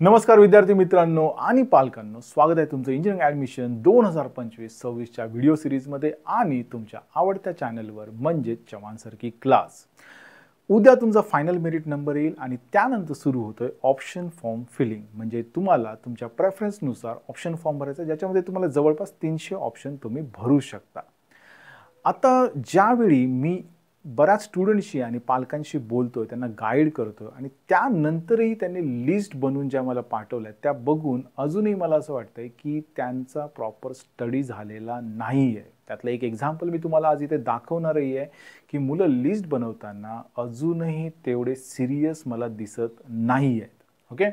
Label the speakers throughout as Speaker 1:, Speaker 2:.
Speaker 1: नमस्कार विद्यार्थी मित्रांनो आणि पालकांनो, स्वागत आहे तुमचं इंजिनिअरिंग ॲडमिशन 2025-26 च्या व्हिडिओ सिरीजमध्ये आणि तुमच्या आवडत्या चॅनलवर म्हणजे चव्हाण सर की क्लास. उद्या तुमचा फायनल मेरिट नंबर येईल आणि त्यानंतर सुरू होतोय ऑप्शन फॉर्म फिलिंग. म्हणजे तुम्हाला तुमच्या प्रेफरन्सनुसार ऑप्शन फॉर्म भरायचा, ज्याच्यामध्ये तुम्हाला जवळपास 300 ऑप्शन तुम्ही भरू शकता. आता ज्यावेळी मी बऱ्याच स्टुडंट्सशी आणि पालकांशी बोलतोय, त्यांना गाईड करतोय आणि त्यानंतरही त्यांनी लिस्ट बनवून ज्या मला पाठवल्या त्या बघून अजूनही मला असं वाटतंय की त्यांचा प्रॉपर स्टडी झालेला नाही आहे. त्यातलं एक एक्झाम्पल मी तुम्हाला आज इथे दाखवणारही आहे की मुलं लिस्ट बनवताना अजूनही तेवढे सिरियस मला दिसत नाही आहेत. ओके,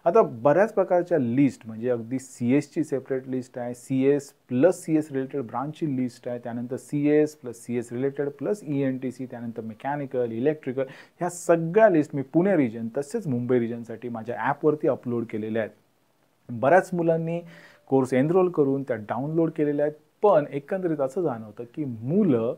Speaker 1: आता बऱ्याच प्रकारच्या लिस्ट म्हणजे अगदी CS ची सेपरेट लिस्ट आहे, CS प्लस CS रिलेटेड ब्रांचची लिस्ट आहे, त्यानंतर CS plus CS related plus ENTC, त्यानंतर मेकॅनिकल, इलेक्ट्रिकल, ह्या सगळ्या लिस्ट मी पुणे रिजन तसेच मुंबई रिजनसाठी माझ्या ॲपवरती अपलोड केलेल्या आहेत. बऱ्याच मुलांनी कोर्स एनरोल करून त्या डाउनलोड केलेल्या आहेत, पण एकंदरीत असं जाणवतं की मुलं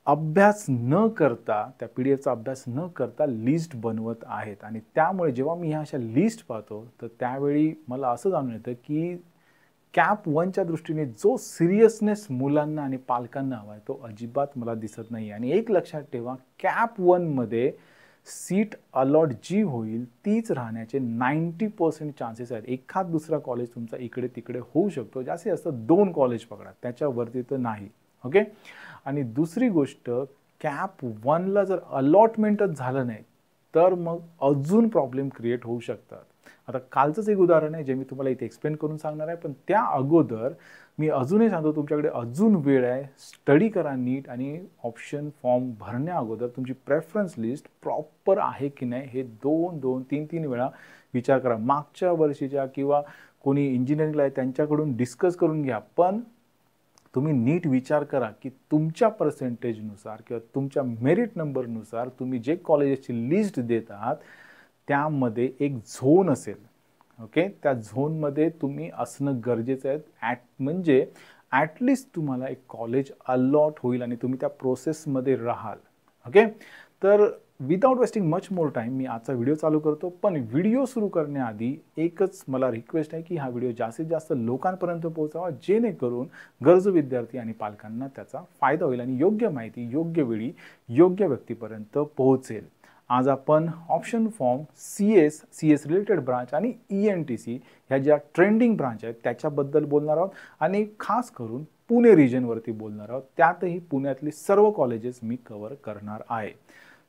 Speaker 1: अभ्यास न करता, त्या PDFचा अभ्यास न करता लिस्ट बनवत आहेत. आणि त्यामुळे जेव्हा मी ह्या अशा लिस्ट पाहतो तर त्यावेळी मला असं जाणून येतं की कॅप 1च्या दृष्टीने जो सिरियसनेस मुलांना आणि पालकांना हवा आहे तो अजिबात मला दिसत नाही. आणि एक लक्षात ठेवा, कॅप 1मध्ये सीट अलॉट जी होईल तीच राहण्याचे 90% चान्सेस आहेत. एखाद दुसरा कॉलेज तुमचा इकडे तिकडे होऊ शकतो, जास्तीत जास्त 2 कॉलेज पकडा, त्याच्यावरती तर नाही. ओके, आणि दुसरी गोष्ट, कॅप 1ला जर अलॉटमेंटच झालं नाही तर मग अजून प्रॉब्लेम क्रिएट होऊ शकतात. आता कालचंच एक उदाहरण आहे जे मी तुम्हाला इथे एक्सप्लेन करून सांगणार आहे, पण त्या अगोदर मी अजूनही सांगतो तुमच्याकडे अजून वेळ आहे. स्टडी करा नीट आणि ऑप्शन फॉर्म भरण्या अगोदर तुमची प्रेफरन्स लिस्ट प्रॉपर आहे की नाही हे 2-2, 3-3 वेळा विचार करा. मागच्या वर्षीच्या किंवा कोणी इंजिनिअरिंगला आहे त्यांच्याकडून डिस्कस करून घ्या, पण तुम्ही नीट विचार करा की तुमच्या पर्सेंटेजनुसार किंवा तुमच्या मेरिट नंबरनुसार तुम्ही जे कॉलेजेसची लिस्ट देत आहात त्यामध्ये एक झोन असेल. ओके, त्या झोनमध्ये तुम्ही असणं गरजेचं आहे. म्हणजे ॲटलिस्ट तुम्हाला एक कॉलेज अलॉट होईल आणि तुम्ही त्या प्रोसेसमध्ये राहाल. ओके, तर without wasting much more time मी आजचा व्हिडिओ चालू करतो. पण व्हिडिओ सुरू करण्याआधी एकच मला रिक्वेस्ट आहे की हा व्हिडिओ जास्तीत जास्त लोकांपर्यंत पोहोचावा, जेणेकरून गरजू विद्यार्थी आणि पालकांना त्याचा फायदा होईल आणि योग्य माहिती योग्य वेळी योग्य व्यक्तीपर्यंत पोहोचेल. आज आपण option form CS related branch आणि ENTC ह्या ज्या ट्रेंडिंग ब्रांच आहेत त्याच्याबद्दल बोलणार आहोत आणि खास करून पुणे रिजनवरती बोलणार आहोत. त्यातही पुण्यातली सर्व कॉलेजेस मी कव्हर करणार आहे.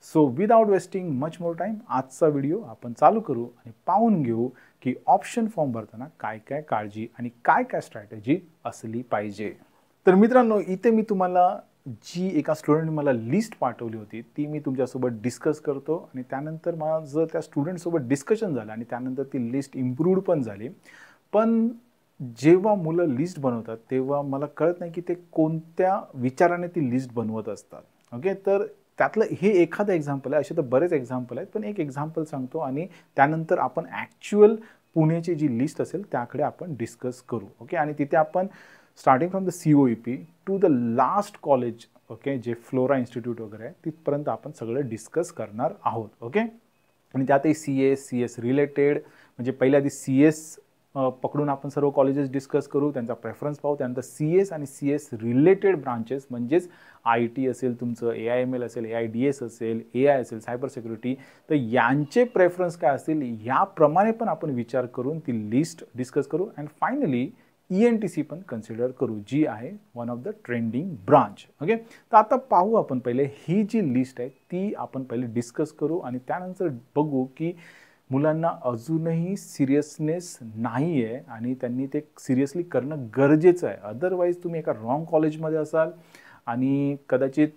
Speaker 1: So without wasting much more time आजचा व्हिडिओ आपण चालू करू आणि पाहून घेऊ की ऑप्शन फॉर्म भरताना काय काय काळजी आणि काय काय स्ट्रॅटेजी असली पाहिजे. तर मित्रांनो, इथे मी तुम्हाला जी एका स्टुडंटने मला लिस्ट पाठवली होती ती मी तुमच्यासोबत डिस्कस करतो आणि त्यानंतर माझं त्या स्टुडंटसोबत डिस्कशन झालं आणि त्यानंतर ती लिस्ट इम्प्रूव्ड पण झाली. पण जेव्हा मुलं लिस्ट बनवतात तेव्हा मला कळत नाही की ते कोणत्या विचाराने ती लिस्ट बनवत असतात. ओके, तर त्यातलं हे एखादं एक्झाम्पल आहे. असे तर बरेच एक्झाम्पल आहेत, पण एक एक्झाम्पल सांगतो आणि त्यानंतर आपण ॲक्च्युअल पुण्याची जी लिस्ट असेल त्याकडे आपण डिस्कस करू. ओके, आणि तिथे आपण starting from the COEP to the last college, okay, जे फ्लोरा इन्स्टिट्यूट वगैरे आहे तिथपर्यंत आपण सगळं डिस्कस करणार आहोत. ओके, आणि त्यातही CS रिलेटेड म्हणजे पहिल्या आधी CS पकडून आपण सर्व कॉलेजेस डिस्कस करू, त्यांचा प्रेफरन्स पाहू, त्यानंतर CS आणि CS रिलेटेड ब्रांचेस म्हणजेच IT असेल तुमचं, AIML असेल, AIDS असेल, AI असेल, सायबर सिक्युरिटी, तर यांचे प्रेफरन्स काय असतील याप्रमाणे पण आपण विचार करून ती लिस्ट डिस्कस करू. अँड फायनली ENTC पण कन्सिडर करू, जी आहे one of the trending branch. Okay, तर आता पाहू आपण पहिले ही जी लिस्ट आहे ती आपण पहिले डिस्कस करू आणि त्यानंतर बघू की मुलांना अजूनही सिरियसनेस नाही आहे आणि त्यांनी ते सिरियसली करणं गरजेचं आहे. अदरवाईज तुम्ही एका रॉंग कॉलेजमध्ये असाल आणि कदाचित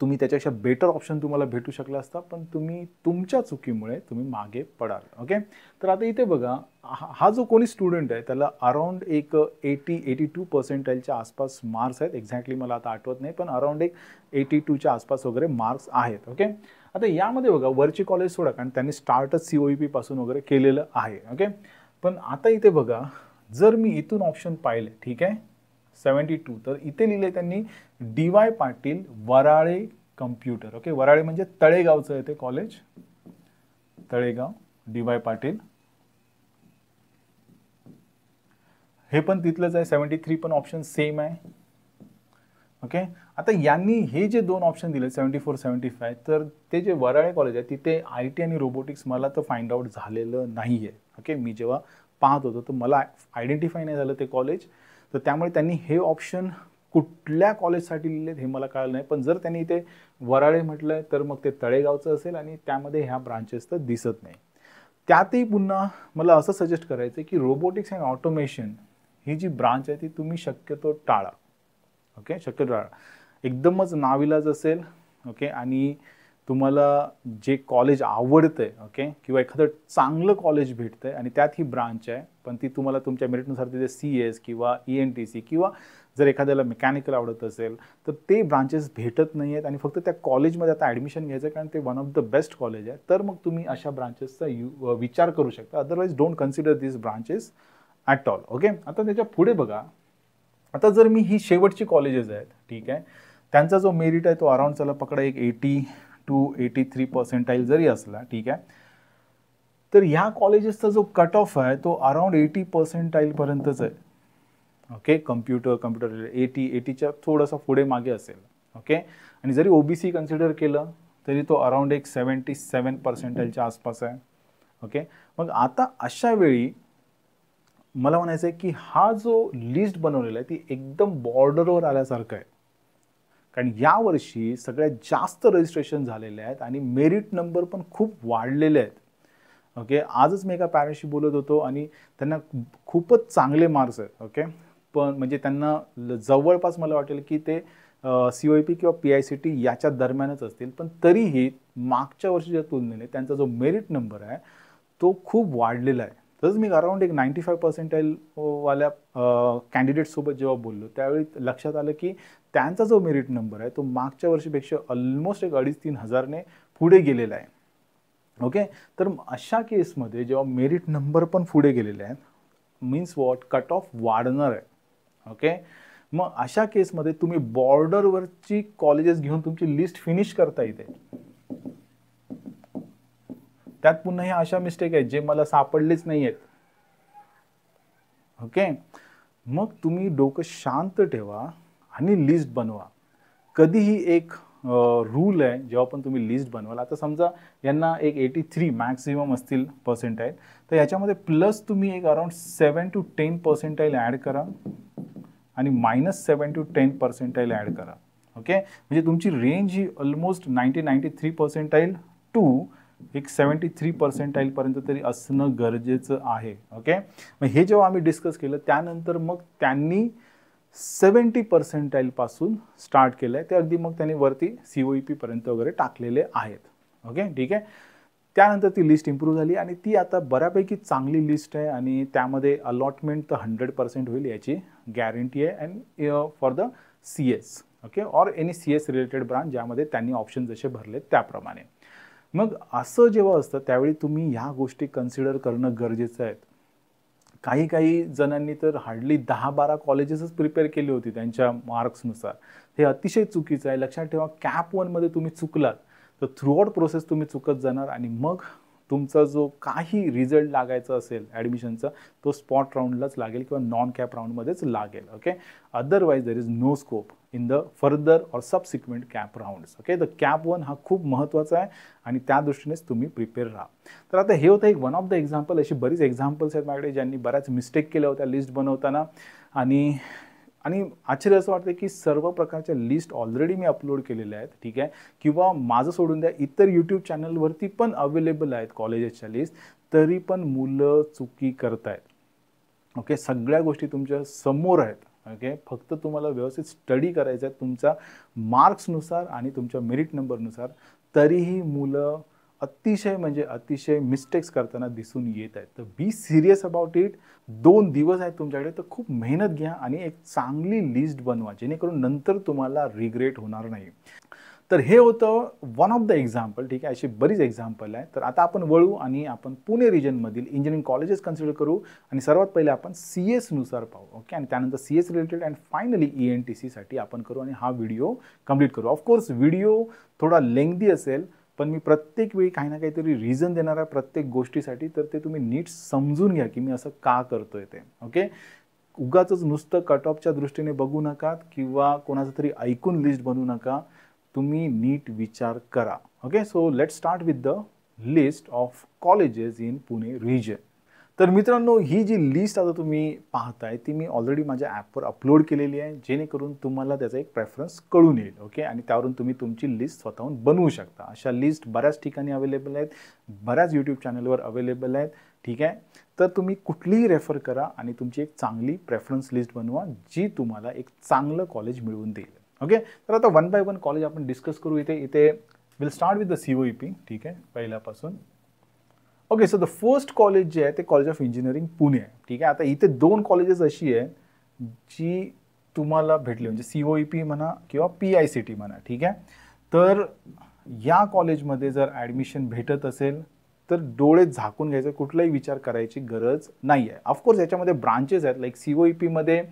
Speaker 1: तुम्ही त्याच्यापेक्षा बेटर ऑप्शन तुम्हाला भेटू शकला असता, पण तुम्ही तुमच्या चुकीमुळे तुम्ही मागे पडाल. ओके, तर आता इथे बघा, हा जो कोणी स्टुडंट आहे त्याला अराउंड एक 82% आसपास मार्क्स आहेत. एक्झॅक्टली मला आता आठवत नाही, पण अराउंड एक 82च्या आसपास वगैरे मार्क्स आहेत. ओके, आता यामध्ये बघा वरची कॉलेज सोडा, कारण त्यांनी स्टार्टच COEP पासून वगैरे केलेलं आहे. ओके, पण आता इथे बघा, जर मी इथून ऑप्शन पाहिले, ठीक आहे, 72, तर इथे लिहिले त्यांनी DY पाटील वराळे कम्प्युटर. ओके, वराळे म्हणजे तळेगावचं आहे ते कॉलेज, तळेगाव DY पाटील हे पण तिथलंच आहे, 73 पण ऑप्शन सेम आहे. ओके, आता यांनी हे जे दोन ऑप्शन दिले 74 75, तर ते जे वराळे कॉलेज आहे तिथे IT आणि रोबोटिक्स मला तर फाइंड आउट झालेलं नाही आहे. ओके, मी जेव्हा पाहत होतो तर मला आयडेंटिफाय नाही झालं ते कॉलेज, तर त्यामुळे त्यांनी हे ऑप्शन कुठल्या कॉलेजसाठी लिहिलेत हे मला कळलं नाही. पण जर त्यांनी इथे वराळे म्हटलंय तर मग ते तळेगावचं असेल आणि त्यामध्ये ह्या ब्रांचेस तर दिसत नाही. त्यातही पुन्हा मला असं सजेस्ट करायचं की रोबोटिक्स अँड ऑटोमेशन ही जी ब्रांच आहे ती तुम्ही शक्यतो टाळा. ओके, शक्यतो टाळा. एकदमच नाविलाज असेल, ओके, आणि तुम्हाला जे कॉलेज आवडतंय, ओके, किंवा एखादं चांगलं कॉलेज भेटतंय आणि त्यात ही ब्रांच आहे, पण ती तुम्हाला तुमच्या मेरिटनुसार तिथे CS किंवा ENTC किंवा जर एखाद्याला मेकॅनिकल आवडत असेल तर ते ब्रांचेस भेटत नाही आहेत आणि फक्त त्या कॉलेजमध्ये आता ॲडमिशन घ्यायचं कारण ते one of the best college आहे, तर मग तुम्ही अशा ब्रांचेसचा विचार करू शकता. Otherwise don't consider this branches at all. Okay, आता त्याच्या पुढे बघा. आता जर मी ही शेवटची कॉलेजेस आहेत, ठीक आहे, त्यांचा जो मेरिट आहे तो अराउंड चला पकडा एक 80 to 83% जरी असला, ठीक आहे, तर ह्या कॉलेजेसचा जो कट ऑफ आहे तो अराउंड 80% पर्यंतच आहे. ओके, कम्प्युटर 80च्या थोडंसं पुढे मागे असेल. ओके, आणि जरी OBC कन्सिडर केलं तरी तो अराउंड एक 77% आसपास आहे. ओके, मग आता अशा वेळी मला म्हणायचं आहे की हा जो लिस्ट बनवलेला आहे ती एकदम बॉर्डरवर आल्यासारखं आहे, कारण यावर्षी सगळ्यात जास्त रजिस्ट्रेशन झालेले आहेत आणि मेरिट नंबर पण खूप वाढलेले आहेत. ओके, आजच मी एका पॅरेंट्सशी बोलत होतो आणि त्यांना खूपच चांगले मार्क्स आहेत. ओके, पण म्हणजे त्यांना जवळपास मला वाटेल की ते COEP किंवा PICT याच्या दरम्यानच असतील, पण तरीही मागच्या वर्षीच्या तुलनेने त्यांचा जो मेरिट नंबर आहे तो खूप वाढलेला आहे. तसंच मी अराउंड एक 95% वाल्या कॅन्डिडेटसोबत जेव्हा बोललो त्यावेळी लक्षात आलं की त्यांचा जो मेरिट नंबर आहे तो मागच्या वर्षीपेक्षा ऑलमोस्ट एक 2,500-3,000 हजारने पुढे गेलेला आहे. ओके, तर अशा केसमध्ये जेव्हा मेरिट नंबर पण पुढे गेलेले आहेत मीन्स वॉट, कट ऑफ वाढणार आहे. ओके, मग अशा केसमध्ये तुम्ही बॉर्डरवरची कॉलेजेस घेऊन तुमची लिस्ट फिनिश करता येते. त्यात पुन्हा हे अशा मिस्टेक आहेत जे मला सापडलेच नाही आहेत. ओके, मग तुम्ही डोकं शांत ठेवा आणि लिस्ट बनवा. कधीही एक रूल आहे जेव्हा पण तुम्ही लिस्ट बनवाल, आता समजा यांना एक 83 मॅक्सिमम असतील पर्सेंटाईल, तर याच्यामध्ये प्लस तुम्ही एक अराउंड 7 to 10% ॲड करा आणि -7 to 10% ॲड करा. ओके, म्हणजे तुमची रेंज ही ऑलमोस्ट 93% टू एक 73% पर्यंत तरी असणं गरजेचं आहे. ओके, मग हे जेव्हा आम्ही डिस्कस केलं त्यानंतर मग त्यांनी 70% पासून स्टार्ट केलं आहे, ते अगदी मग त्यांनी वरती COEP पर्यंत वगैरे टाकलेले आहेत. ओके, ठीक आहे, त्यानंतर ती लिस्ट इम्प्रूव्ह झाली आणि ती आता बऱ्यापैकी चांगली लिस्ट आहे आणि त्यामध्ये अलॉटमेंट तर 100% होईल याची गॅरंटी आहे. And for the CS, okay, or any CS related branch ज्यामध्ये त्यांनी ऑप्शन जसे भरले त्याप्रमाणे. मग असं जेव्हा असतं त्यावेळी तुम्ही ह्या गोष्टी कन्सिडर करणं गरजेचं आहे. काही जणांनी तर हार्डली 10-12 कॉलेजेसच प्रिपेअर केली होती त्यांच्या मार्क्सनुसार. हे अतिशय चुकीचं आहे. लक्षात ठेवा, कॅप 1मध्ये तुम्ही चुकलात तर थ्रूआउट प्रोसेस तुम्ही चुकत जाणार आणि मग तुमचा जो काही रिझल्ट लागायचा असेल ॲडमिशनचा तो स्पॉट राऊंडलाच लागेल किंवा नॉन कॅप राऊंडमध्येच लागेल. Okay, otherwise there is no scope in the further or subsequent cap rounds. Okay, तर कॅप 1 हा खूप महत्त्वाचा आहे आणि त्या दृष्टीनेच तुम्ही प्रिपेअर राहा. तर आता हे होतं एक वन ऑफ द एक्झाम्पल. अशी बरीच एक्झाम्पल्स आहेत माझ्याकडे ज्यांनी बऱ्याच मिस्टेक केल्या होत्या लिस्ट बनवताना आणि आश्चर्य असं वाटतं की सर्व प्रकारच्या लिस्ट ऑलरेडी मी अपलोड केलेल्या आहेत, ठीक आहे, किंवा माझं सोडून द्या इतर यूट्यूब चॅनलवरती पण अवेलेबल आहेत कॉलेजेसच्या लिस्ट, तरी पण मुलं चुकी करतायत. ओके, सगळ्या गोष्टी तुमच्या समोर आहेत. ओके, फक्त तुम्हाला व्यवस्थित स्टडी करायचं आहे तुमच्या मार्क्सनुसार आणि तुमच्या मेरिट नंबरनुसार. तरीही मुलं अतिशय मिस्टेक्स करताना दिसून येत आहेत. तर बी सिरियस अबाउट इट. 2 दिवस आहेत तुमच्याकडे, तर खूप मेहनत घ्या आणि एक चांगली लिस्ट बनवा जेणेकरून नंतर तुम्हाला रिग्रेट होणार नाही. तर हे होतं वन ऑफ द एक्झाम्पल, ठीक आहे, अशी बरीच एक्झाम्पल आहे. तर आता आपण वळू आणि आपण पुणे रिजनमधील इंजिनिअरिंग कॉलेजेस कन्सिडर करू आणि सर्वात पहिले आपण CS नुसार पाहू. ओके, आणि त्यानंतर CS रिलेटेड अँड फायनली ENTCसाठी आपण करू आणि हा व्हिडिओ कंप्लीट करू. ऑफकोर्स व्हिडिओ थोडा लेंथी असेल, पण मी प्रत्येक वेळी काही ना काहीतरी रिझन देणार आहे प्रत्येक गोष्टीसाठी, तर ते तुम्ही नीट समजून घ्या की मी असं का करतोय ते. ओके, उगाचच नुसतं कट ऑफच्या दृष्टीने बघू नका किंवा कोणाचं तरी ऐकून लिस्ट बनवू नका, तुम्ही नीट विचार करा. Okay, so let's start with the list of colleges in Pune region. तर मित्रांनो, ही जी लिस्ट आता तुम्ही पाहताय ती मी ऑलरेडी माझ्या ॲपवर अपलोड केलेली आहे, जेणेकरून तुम्हाला त्याचा एक प्रेफरन्स कळून येईल. ओके, आणि त्यावरून तुम्ही तुमची लिस्ट स्वतःहून बनवू शकता. अशा लिस्ट बऱ्याच ठिकाणी अवेलेबल आहेत, बऱ्याच यूट्यूब चॅनलवर अवेलेबल आहेत. ठीक आहे, तर तुम्ही कुठलीही रेफर करा आणि तुमची एक चांगली प्रेफरन्स लिस्ट बनवा, जी तुम्हाला एक चांगलं कॉलेज मिळवून देईल. ओके, तर आता वन बाय वन कॉलेज आपण डिस्कस करू. इथे will start with the COEP. ठीक आहे, पहिल्यापासून. Okay, so the first college जे आहे ते कॉलेज ऑफ इंजिनिअरिंग पुणे आहे. ठीक आहे, आता इथे 2 कॉलेजेस अशी आहे जी तुम्हाला भेटली, म्हणजे COEP म्हणा किंवा PICT म्हणा. ठीक आहे, तर या कॉलेजमध्ये जर ॲडमिशन भेटत असेल तर डोळे झाकून घ्यायचं, कुठलाही विचार करायची गरज नाही आहे. ऑफकोर्स याच्यामध्ये ब्रांचेस आहेत, लाईक COEPमध्ये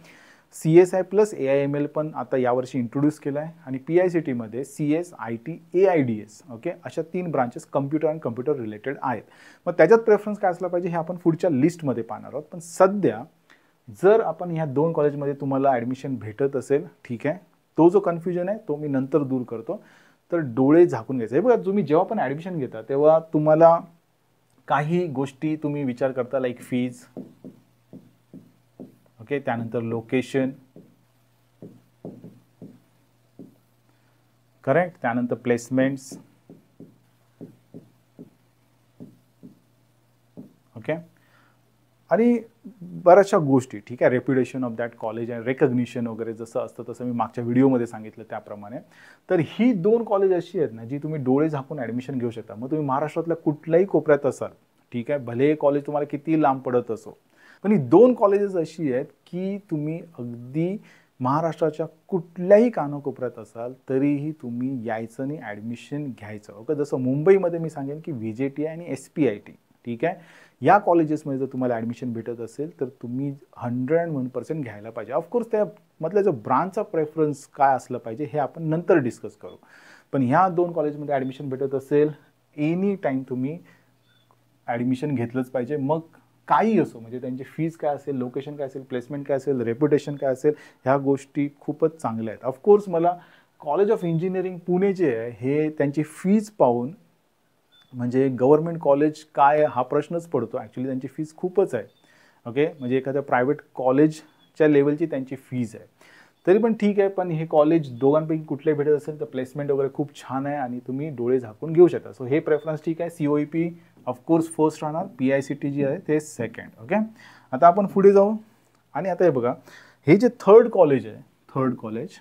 Speaker 1: CSI प्लस AIML पण आता यावर्षी इंट्रोड्यूस केला आहे, आणि PICTमध्ये CS, IT, AIDS. ओके, अशा 3 ब्रांचेस कम्प्युटर आणि कम्प्युटर रिलेटेड आहेत. मग त्याच्यात प्रेफरन्स काय असला पाहिजे हे आपण पुढच्या लिस्टमध्ये पाहणार आहोत. पण सध्या जर आपण ह्या 2 कॉलेजमध्ये तुम्हाला ॲडमिशन भेटत असेल, ठीक आहे, तो जो कन्फ्युजन आहे तो मी नंतर दूर करतो. तर डोळे झाकून घ्यायचे. हे बघा, तुम्ही जेव्हा पण ॲडमिशन घेता तेव्हा तुम्हाला काही गोष्टी तुम्ही विचार करता, लाईक फीज. ओके, त्यानंतर लोकेशन, करेक्ट, त्यानंतर प्लेसमेंट्स. ओके, आणि बऱ्याचशा गोष्टी. ठीक आहे, रेप्युटेशन ऑफ दॅट कॉलेज आणि रेकग्निशन वगैरे जसं असतं तसं मी मागच्या व्हिडिओमध्ये सांगितलं त्याप्रमाणे. तर ही 2 कॉलेज अशी आहेत ना जी तुम्ही डोळे झाकून ॲडमिशन घेऊ शकता. मग तुम्ही महाराष्ट्रातल्या कुठल्याही कोपऱ्यात असाल, ठीक आहे, भले हे कॉलेज तुम्हाला किती लांब पडत असो, पण ही 2 कॉलेजेस अशी आहेत की तुम्ही अगदी महाराष्ट्राच्या कुठल्याही कानाकोपऱ्यात असाल तरीही तुम्ही यायचं आणि ॲडमिशन घ्यायचं. ओके, जसं मुंबईमध्ये मी सांगेन की VJTI आणि SPIT. ठीक आहे, या कॉलेजेसमध्ये जर तुम्हाला ॲडमिशन भेटत असेल तर तुम्ही 101% घ्यायला पाहिजे. ऑफकोर्स त्यामधल्या जो ब्रांचचा प्रेफरन्स काय असलं पाहिजे हे आपण नंतर डिस्कस करू. पण ह्या 2 कॉलेजमध्ये ॲडमिशन भेटत असेल, एनी टाईम तुम्ही ॲडमिशन घेतलंच पाहिजे. मग काही असो, म्हणजे त्यांची फीज काय असेल, लोकेशन काय असेल, प्लेसमेंट काय असेल, रेप्युटेशन काय असेल, ह्या गोष्टी खूपच चांगल्या आहेत. ऑफकोर्स मला कॉलेज ऑफ इंजिनिअरिंग पुणे जे आहे हे त्यांची फीज पाहून, म्हणजे गव्हर्नमेंट कॉलेज काय हा प्रश्नच पडतो. ॲक्च्युली त्यांची फीज खूपच आहे. ओके, म्हणजे एखाद्या प्रायव्हेट कॉलेजच्या लेवलची त्यांची फीज आहे. तरी पण ठीक आहे, पण हे कॉलेज दोघांपैकी कुठले भेटत असेल तर प्लेसमेंट वगैरे खूप छान आहे आणि तुम्ही डोळे झाकून घेऊ शकता. सो हे प्रेफरन्स ठीक आहे. COEP ऑफकोर्स फर्स्ट राहणार, PICT जी आहे ते सेकंड. ओके, आता आपण पुढे जाऊ. आणि आता हे बघा, हे जे थर्ड कॉलेज आहे, third college,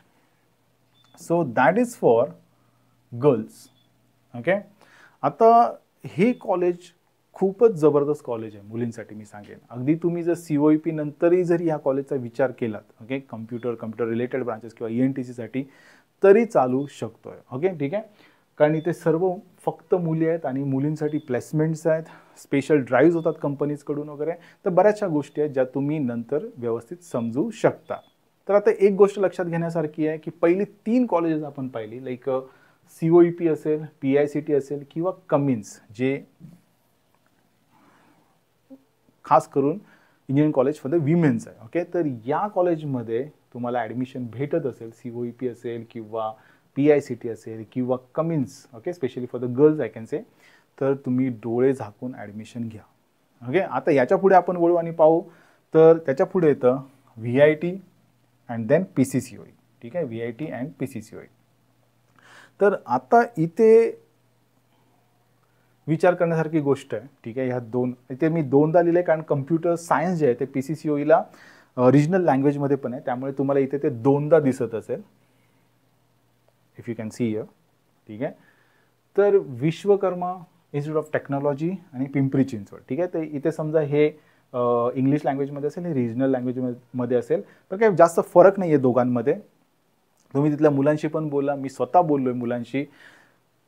Speaker 1: so that is for girls. Okay, आता हे कॉलेज खूपच जबरदस्त कॉलेज आहे मुलींसाठी, मी सांगेन. अगदी तुम्ही जर COEP नंतरही जर या कॉलेजचा विचार केलात, ओके, कम्प्युटर रिलेटेड ब्रांचेस किंवा ENTCसाठी तरी चालू शकतोय. ओके, ठीक आहे, कारण इथे सर्व फक्त मुली आहेत आणि मुलींसाठी प्लेसमेंट्स आहेत, स्पेशल ड्राईव्ह होतात कंपनीजकडून वगैरे. तर बऱ्याचशा गोष्टी आहेत ज्या तुम्ही नंतर व्यवस्थित समजू शकता. तर आता एक गोष्ट लक्षात घेण्यासारखी आहे की पहिली 3 कॉलेजेस आपण पाहिली, लाईक COEP असेल, PICT असेल किंवा कमिन्स, जे खास करून engineering college for the women's आहे. ओके, तर या कॉलेजमध्ये तुम्हाला ॲडमिशन भेटत असेल, COEP असेल किंवा PICT असेल किंवा Cummins, okay, specially for the girls I can say, तर तुम्ही डोळे झाकून ॲडमिशन घ्या. ओके, आता याच्या पुढे आपण वळू आणि पाहू. तर त्याच्या पुढे येतं VIT अँड देन PCCOE. ठीक आहे, VIT अँड PCCOE. तर आता इथे विचार करण्यासारखी गोष्ट आहे. ठीक आहे, ह्या 2 इथे मी 2दा लिहिले, कारण कम्प्युटर सायन्स जे आहे ते PCCOEला रिजनल लँग्वेजमध्ये पण आहे, त्यामुळे तुम्हाला इथे ते 2दा दिसत असेल, if you can see here. ठीक आहे, तर विश्वकर्मा इन्स्टिट्यूट ऑफ टेक्नॉलॉजी आणि पिंपरी चिंचवड. ठीक आहे, तर इथे समजा हे इंग्लिश लँग्वेजमध्ये असेल, हे रिजनल लँग्वेजमध्ये असेल, तर काही जास्त फरक नाही आहे दोघांमध्ये. तुम्ही तिथल्या मुलांशी पण बोला, मी स्वतः बोललो आहे मुलांशी,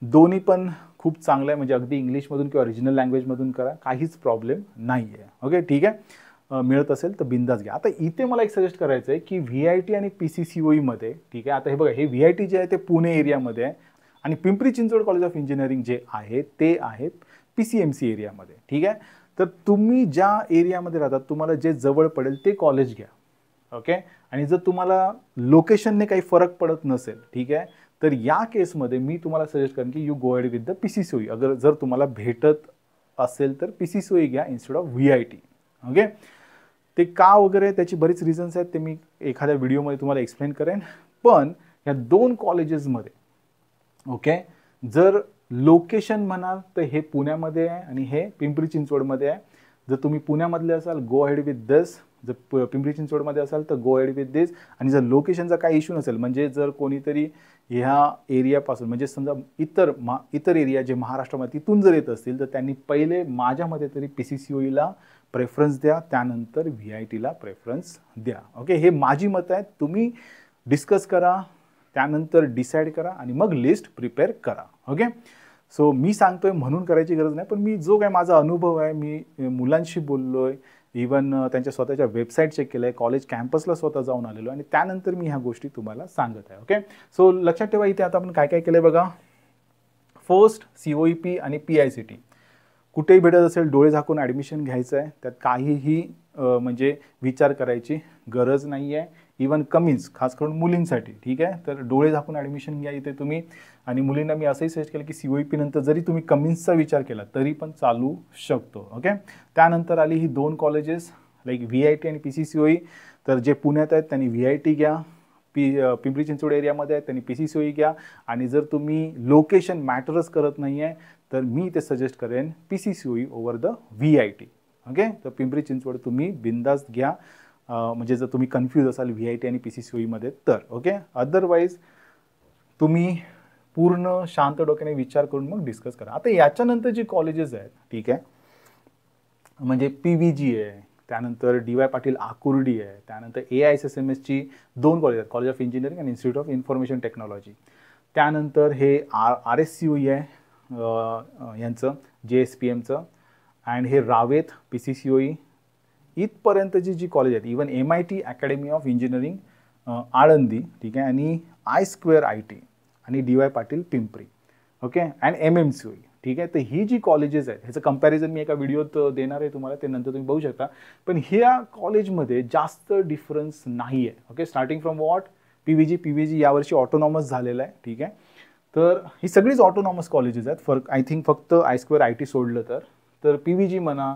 Speaker 1: दोन्ही पण खूप चांगलं आहे. म्हणजे अगदी इंग्लिशमधून किंवा रिजनल लँग्वेजमधून करा, काहीच प्रॉब्लेम नाही आहे. ओके, ठीक आहे, मिळत असेल तर बिंदास घ्या. आता इथे मला एक सजेस्ट करायचं आहे की VIT आणि PCCOEमध्ये, ठीक आहे, आता हे बघा, हे VIT जे आहे ते पुणे एरियामध्ये आहे आणि Pimpri Chinchwad college of engineering जे आहे ते आहे PCMC एरियामध्ये. ठीक आहे, तर तुम्ही ज्या एरियामध्ये राहतात तुम्हाला जे जवळ पडेल ते कॉलेज घ्या. ओके. आणि जर तुम्हाला लोकेशनने काही फरक पडत नसेल, ठीक आहे, तर या केसमध्ये मी तुम्हाला सजेस्ट करेन की you go ahead with the PCCOE. अगर जर तुम्हाला भेटत असेल तर PCCOE घ्या इन्स्टेड ऑफ VIT. ओके. ते का वगैरे त्याची बरीच रिझन्स आहेत, ते मी एखाद्या व्हिडिओमध्ये तुम्हाला एक्सप्लेन करेन. पण या दोन कॉलेजेसमध्ये ओके, जर लोकेशन म्हणाल तर हे पुण्यामध्ये आहे आणि हे पिंपरी चिंचवडमध्ये आहे. जर तुम्ही पुण्यामधले असाल गो अहेड विथ दिस, जर पिंपरी चिंचवडमध्ये असाल तर गो अहेड विथ दिस. आणि जर लोकेशनचा काही इश्यू नसेल, म्हणजे जर कोणीतरी ह्या एरियापासून, म्हणजे समजा इतर एरिया जे महाराष्ट्रामध्ये तिथून जर येत असतील तर त्यांनी पहिले माझ्यामध्ये तरी PCCOEला प्रेफरन्स द्या, त्यानंतर VITला प्रेफरन्स द्या. ओके, हे माझी मतं आहेत. तुम्ही डिस्कस करा, त्यानंतर डिसाईड करा आणि मग लिस्ट प्रिपेअर करा. ओके. सो मी सांगतोय म्हणून करायची गरज नाही, पण मी जो काय माझा अनुभव आहे, मी मुलांशी बोललोय, इवन त्यांच्या स्वतःच्या वेबसाईट चेक केलं आहे, कॉलेज कॅम्पसला स्वतः जाऊन आलेलो आणि त्यानंतर मी ह्या गोष्टी तुम्हाला सांगत आहे. ओके. सो लक्षात ठेवा, इथे आता आपण काय काय केलं आहे बघा. फर्स्ट COEP आणि PICT कुठेही भेटत असेल डोळे झाकून ॲडमिशन घ्यायचं आहे, त्यात काहीही म्हणजे विचार करायची गरज नाही आहे. इवन कमीज खास करून मुलींसाठी, ठीक आहे, तर डोळे झाकून ॲडमिशन घ्या इथे तुम्ही. आणि मुलींना मी असंही सजेस्ट केलं की COEP नंतर जरी तुम्ही कमीन्सचा विचार केला तरी पण चालू शकतो. ओके. त्यानंतर आली ही दोन कॉलेजेस लाईक VIT आणि PCCOE. तर जे पुण्यात आहेत त्यांनी VIT घ्या, पिंपरी चिंचवड एरियामध्ये आहेत त्यांनी PCCOE घ्या. आणि जर तुम्ही लोकेशन मॅटरच करत नाही आहे तर मी ते सजेस्ट करेन PCCOE over the VIT. Okay. तर पिंपरी चिंचवड तुम्ही बिंदास्त घ्या, म्हणजे जर तुम्ही कन्फ्यूज असाल VIT आणि PCCOEमध्ये तर. ओके. अदरवाईज तुम्ही पूर्ण शांत डोक्याने विचार करून मग डिस्कस करा. आता याच्यानंतर जी कॉलेजेस आहेत, ठीक आहे, म्हणजे PVG आहे, त्यानंतर DY पाटील आकुर्डी आहे, त्यानंतर AISSMSची दोन कॉलेज आहेत, कॉलेज ऑफ इंजिनिअरिंग आणि इन्स्टिट्यूट ऑफ इन्फॉर्मेशन टेक्नॉलॉजी. त्यानंतर हे RSCOE आहे यांचं JSPMचं, अँड हे रावेत PCCOE. इथपर्यंतची जी कॉलेज आहेत, even MIT academy of engineering Alandi, ठीक आहे, आणि I2IT आणि DY Patil Pimpri. Okay. And MMCOE, ठीक आहे. तर ही जी कॉलेजेस आहेत ह्याचं कंपॅरिझन मी एका व्हिडिओत देणार आहे तुम्हाला, ते नंतर तुम्ही बघू शकता. पण ह्या कॉलेजमध्ये जास्त डिफरन्स नाही आहे. Okay. Starting from what PVG यावर्षी ऑटोनॉमस झालेलं आहे, ठीक आहे. तर ही सगळीच ऑटोनॉमस कॉलेजेस आहेत. फरक आय थिंक फक्त I2IT सोडलं तर PVG म्हणा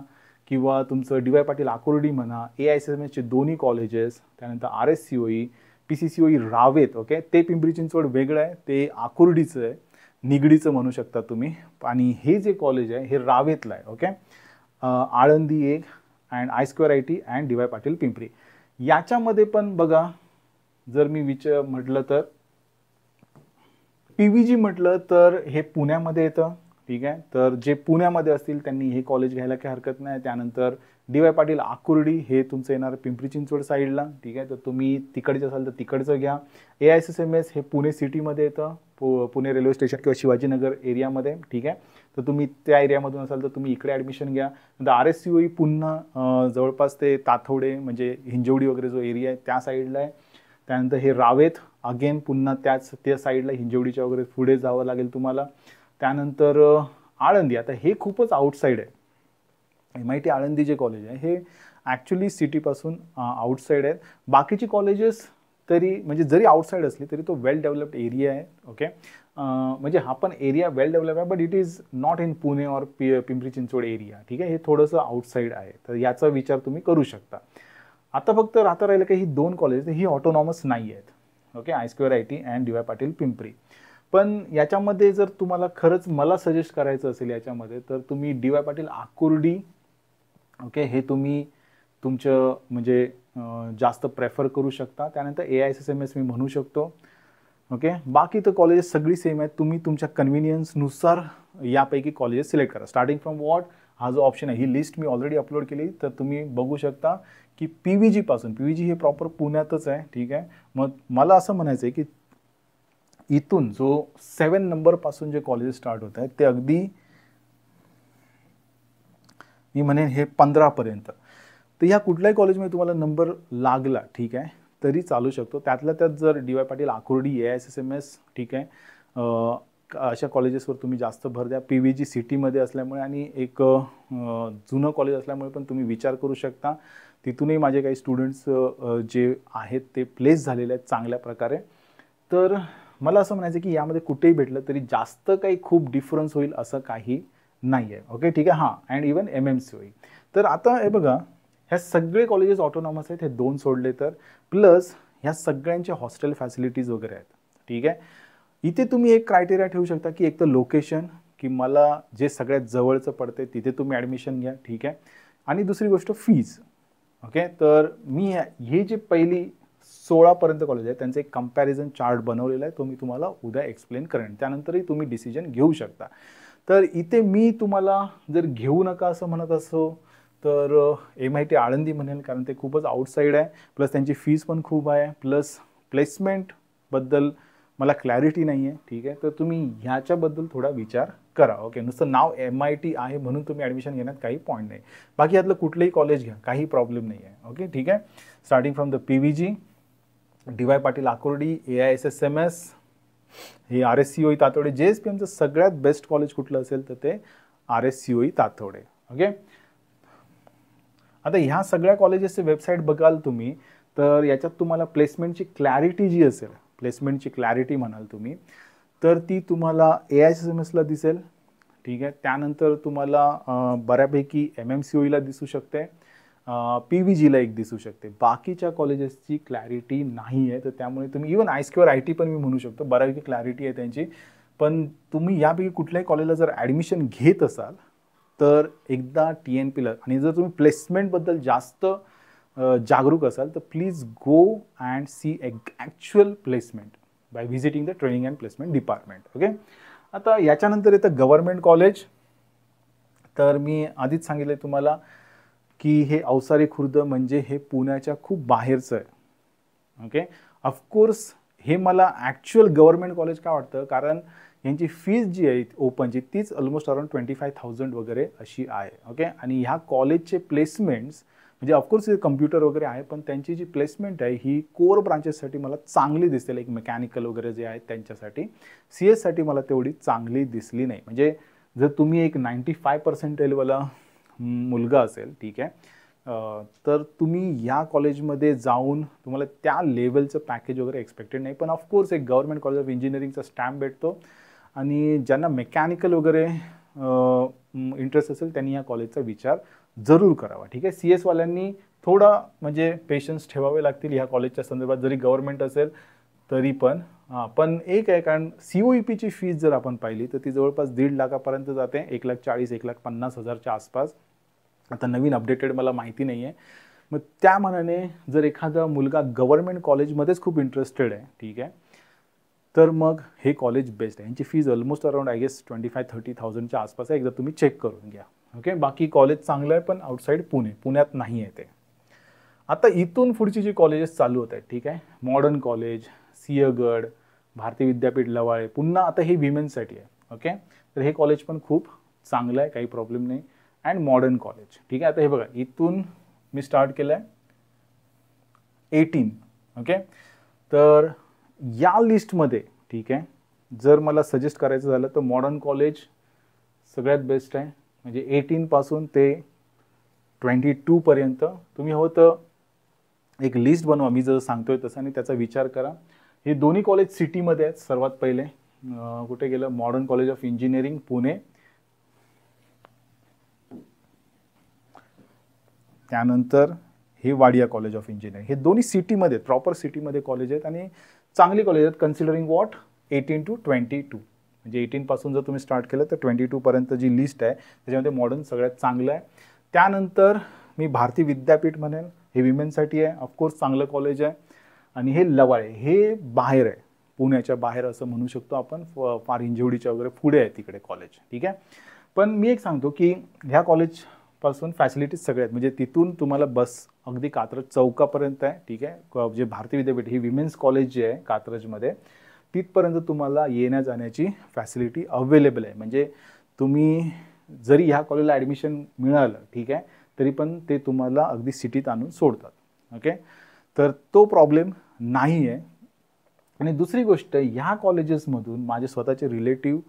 Speaker 1: किंवा तुमचं DY पाटील आकुर्डी म्हणा, AISSMSचे दोन्ही कॉलेजेस, त्यानंतर RSCOE, PCCOE रावेत. ओके. ते पिंपरी चिंचवड वेगळं आहे, ते आकुर्डीचं आहे, निगडीचं म्हणू शकता तुम्ही. आणि हे जे कॉलेज आहे हे रावेतलं आहे. ओके. आळंदी एक and I2IT and DY Patil Pimpri. याच्यामध्ये पण बघा, जर मी म्हटलं तर PVG म्हटलं तर हे पुण्यामध्ये येतं, ठीक आहे. तर जे पुण्यामध्ये असतील त्यांनी हे कॉलेज घ्यायला काही हरकत नाही. त्यानंतर DY पाटील आकुर्डी हे तुमचं येणार पिंपरी चिंचवड साईडला, ठीक आहे. तर तुम्ही तिकडचे असाल तर तिकडचं घ्या. AISSMS हे पुणे सिटीमध्ये येतं, पुणे रेल्वे स्टेशन किंवा शिवाजीनगर एरियामध्ये, ठीक आहे. तर तुम्ही त्या एरियामधून असाल तर तुम्ही इकडे ॲडमिशन घ्या. नंतर RSCOE पुन्हा जवळपास ते ताथवडे म्हणजे हिंजवडी वगैरे जो एरिया आहे त्या साईडला आहे. त्यानंतर हे रावेत अगेन पुन्हा त्या साईडला हिंजवडीच्या वगैरे पुढे जावं लागेल तुम्हाला. त्यानंतर आळंदी, आता हे खूपच आउटसाईड आहे. MIT आळंदी जे कॉलेज आहे हे ॲक्च्युली सिटीपासून आउटसाईड आहेत. बाकीची कॉलेजेस तरी म्हणजे जरी आउटसाईड असली तरी तो वेल डेव्हलप्ड एरिया आहे. ओके. म्हणजे हा पण एरिया वेल डेव्हलप आहे, but it is not in Pune और पिंपरी चिंचवड एरिया, ठीक आहे. हे थोडंसं आउटसाईड आहे, तर याचा विचार तुम्ही करू शकता. आता फक्त राहता राहिलं की ही दोन कॉलेज ही ऑटोनॉमस नाही आहेत. Okay. I2IT and DY Patil Pimpri. पण याच्यामध्ये जर तुम्हाला खरंच मला सजेस्ट करायचं असेल याच्यामध्ये तर तुम्ही DY पाटील आकुर्डी, ओके, हे तुम्ही तुमचं म्हणजे जास्त प्रेफर करू शकता. त्यानंतर AISSMS मी म्हणू शकतो. ओके. बाकी तर कॉलेजेस सगळी सेम आहेत, तुम्ही तुमच्या कन्व्हिनियन्सनुसार यापैकी कॉलेजेस सिलेक्ट करा. स्टार्टिंग फ्रॉम वॉट हा जो ऑप्शन आहे, ही लिस्ट मी ऑलरेडी अपलोड केली, तर तुम्ही बघू शकता की PVG पासून, PVG हे प्रॉपर पुण्यातच आहे, ठीक आहे. मग मला असं म्हणायचं आहे की इथून जो 7 नंबरपासून जे कॉलेजेस स्टार्ट होत आहेत ते अगदी मी म्हणेन हे 15पर्यंत. तर ह्या कुठल्याही कॉलेजमध्ये तुम्हाला नंबर लागला, ठीक आहे, तरी चालू शकतो. त्यातल्या त्यात जर DY पाटील आकुर्डी, AISSMS, ठीक आहे, अशा कॉलेजेसवर तुम्ही जास्त भर द्या. PVG सिटीमध्ये असल्यामुळे आणि एक जुनं कॉलेज असल्यामुळे पण तुम्ही विचार करू शकता. तिथूनही माझे काही स्टुडंट्स जे आहेत ते प्लेस झालेले आहेत चांगल्या प्रकारे. तर मला असं म्हणायचं की यामध्ये कुठेही भेटलं तरी जास्त काही खूप डिफरन्स होईल असं काही नाही आहे. ओके, ठीक आहे. हां, अँड इवन MMCOE. तर आता हे बघा, ह्या सगळे कॉलेजेस ऑटोनॉमस आहेत, हे 2 सोडले तर. प्लस ह्या सगळ्यांच्या हॉस्टेल फॅसिलिटीज वगैरे आहेत. ठीक आहे. इथे तुम्ही एक क्रायटेरिया ठेवू शकता की एक तर लोकेशन, की मला जे सगळ्यात जवळचं पडते तिथे तुम्ही ॲडमिशन घ्या. ठीक आहे. आणि दुसरी गोष्ट फीज. ओके, तर मी हे जे पहिली 16 पर्यंत कॉलेज आहे त्यांचं एक कंपॅरिझन चार्ट बनवलेला आहे, तो मी तुम्हाला उद्या एक्सप्लेन करेन. त्यानंतरही तुम्ही डिसिजन घेऊ शकता. तर इथे मी तुम्हाला जर घेऊ नका असं म्हणत असो तर MIT आळंदी म्हणेल, कारण ते खूपच आउटसाईड आहे. प्लस त्यांची फीस पण खूप आहे. प्लस प्लेसमेंटबद्दल मला क्लॅरिटी नाही आहे. ठीक आहे. तर तुम्ही ह्याच्याबद्दल थोडा विचार करा. ओके, नुसतं नाव MIT आहे म्हणून तुम्ही ॲडमिशन घेण्यात काही पॉईंट नाही. बाकी यातलं कुठलंही कॉलेज घ्या, काही प्रॉब्लेम नाही आहे. ओके, ठीक आहे. Starting from the PVG, DY Patil Akurdi, AISSMS, हे RSCOE तातोडे. JSPMचं सगळ्यात बेस्ट कॉलेज कुठलं असेल तर ते RSCOE तातोडे. ओके, आता ह्या सगळ्या कॉलेजेसचे वेबसाईट बघाल तुम्ही तर याच्यात तुम्हाला प्लेसमेंटची क्लॅरिटी जी असेल, प्लेसमेंटची क्लॅरिटी म्हणाल तुम्ही, तर ती तुम्हाला AISSMSला दिसेल. ठीक आहे. त्यानंतर तुम्हाला बऱ्यापैकी MMCOEला दिसू शकते, PVGला एक दिसू शकते. बाकीच्या कॉलेजेसची क्लॅरिटी नाही आहे. तर त्यामुळे तुम्ही इवन I2 IT पण मी म्हणू शकतो, बऱ्यापैकी क्लॅरिटी आहे त्यांची. पण तुम्ही यापैकी कुठल्याही कॉलेजला जर ॲडमिशन घेत असाल तर एकदा TNPला, आणि जर तुम्ही प्लेसमेंटबद्दल जास्त जागरूक असाल तर please go and see actual placement by visiting the training and placement department. Okay, आता याच्यानंतर येतं गव्हर्नमेंट कॉलेज. तर मी आधीच सांगितलं आहे तुम्हाला की हे अवसारी खुर्द म्हणजे हे पुण्याच्या खूप बाहेरचं आहे. ओके, ऑफकोर्स हे मला ॲक्च्युअल गव्हर्नमेंट कॉलेज का वाटतं, कारण यांची फीज जी आहे ओपनची तीच ऑलमोस्ट अराउंड 25,000 वगैरे अशी आहे. ओके, आणि ह्या कॉलेजचे प्लेसमेंट्स म्हणजे ऑफकोर्स कम्प्युटर वगैरे आहे, पण त्यांची जी प्लेसमेंट आहे ही कोर ब्रांचेससाठी मला चांगली दिसते. लाईक मेकॅनिकल वगैरे जे आहेत त्यांच्यासाठी. CS साठी मला तेवढी चांगली दिसली नाही. म्हणजे जर तुम्ही एक 95% मुलगा असेल, ठीक आहे, तर तुम्ही या कॉलेजमध्ये जाऊन तुम्हाला त्या लेवलचं पॅकेज वगैरे एक्सपेक्टेड नाही. पण ऑफकोर्स एक गव्हर्नमेंट कॉलेज ऑफ इंजिनिअरिंगचा स्टॅम्प भेटतो, आणि ज्यांना मेकॅनिकल वगैरे इंटरेस्ट असेल त्यांनी या कॉलेजचा विचार जरूर करावा. ठीक आहे. CS वाल्यांनी थोडा म्हणजे पेशन्स ठेवावे लागतील ह्या कॉलेजच्या संदर्भात, जरी गव्हर्नमेंट असेल तरी पण. पण एक आहे, कारण COEPची फीज जर आपण पाहिली तर ती जवळपास 1.5 लाखापर्यंत जाते, 1,40,000-1,50,000च्या आसपास. आता नवीन अपडेटेड मला माहिती नाही आहे. मग त्या मानाने जर एखादा मुलगा गव्हर्नमेंट कॉलेजमध्येच खूप इंटरेस्टेड आहे, ठीक आहे, तर मग हे कॉलेज बेस्ट आहे. यांची fees almost around I guess 25,000-30,000च्या आसपास आहे. एकदा तुम्ही चेक करून घ्या. ओके, बाकी कॉलेज चांगलं आहे पण आउटसाईड पुण्यात नाही आहे ते. आता इथून पुढची जी कॉलेजेस चालू होत आहेत, ठीक आहे, मॉडर्न कॉलेज, सिंहगड, भारती विद्यापीठ लवाळे, पुन्हा आता हे विमेन्ससाठी आहे. ओके, तर हे कॉलेज पण खूप चांगलं आहे, काही प्रॉब्लेम नाही. And modern college. ठीक आहे. आता हे बघा, इथून मी स्टार्ट केलं आहे 18. ओके, तर या लिस्टमध्ये, ठीक आहे, जर मला सजेस्ट करायचं झालं तर मॉडर्न कॉलेज सगळ्यात बेस्ट आहे. म्हणजे 18 पासून ते 22 पर्यंत तुम्ही हवं तर एक लिस्ट बनवा, मी जसं सांगतोय तसं, आणि त्याचा विचार करा. हे दोन्ही कॉलेज सिटीमध्ये आहेत. सर्वात पहिले कुठे गेलं, modern college of engineering Pune, त्यानंतर हे वाडिया कॉलेज ऑफ इंजिनिअरिंग. हे दोन्ही सिटीमध्ये, प्रॉपर सिटीमध्ये कॉलेज आहेत आणि चांगली कॉलेज आहेत. कन्सिडरिंग वॉट 18 to 22, म्हणजे 18 पासून जर तुम्ही स्टार्ट केलं तर 22 पर्यंत जी लिस्ट आहे त्याच्यामध्ये मॉडर्न सगळ्यात चांगलं आहे. त्यानंतर मी भारती विद्यापीठ म्हणेन, हे विमेनसाठी आहे, ऑफकोर्स चांगलं कॉलेज आहे. आणि हे लवाळे, हे बाहेर आहे, पुण्याच्या बाहेर असं म्हणू शकतो आपण, फार हिंजवडीच्या वगैरे पुढे आहे तिकडे कॉलेज. ठीक आहे. पण मी एक सांगतो की ह्या कॉलेजपासून फॅसिलिटीज सगळ्यात, म्हणजे तिथून तुम्हाला बस अगदी कात्रज चौकापर्यंत आहे. ठीक आहे. जे भारती विद्यापीठ ही विमेन्स कॉलेज जे आहे कात्रजमध्ये, तिथपर्यंत तुम्हाला येण्या जाण्याची फॅसिलिटी अवेलेबल आहे. म्हणजे तुम्ही जरी ह्या कॉलेजला ॲडमिशन मिळालं, ठीक आहे, तरी पण ते तुम्हाला अगदी सिटीत आणून सोडतात. ओके, तर तो प्रॉब्लेम नाही आहे. आणि दुसरी गोष्ट, ह्या कॉलेजेसमधून माझे स्वतःचे रिलेटिव्ह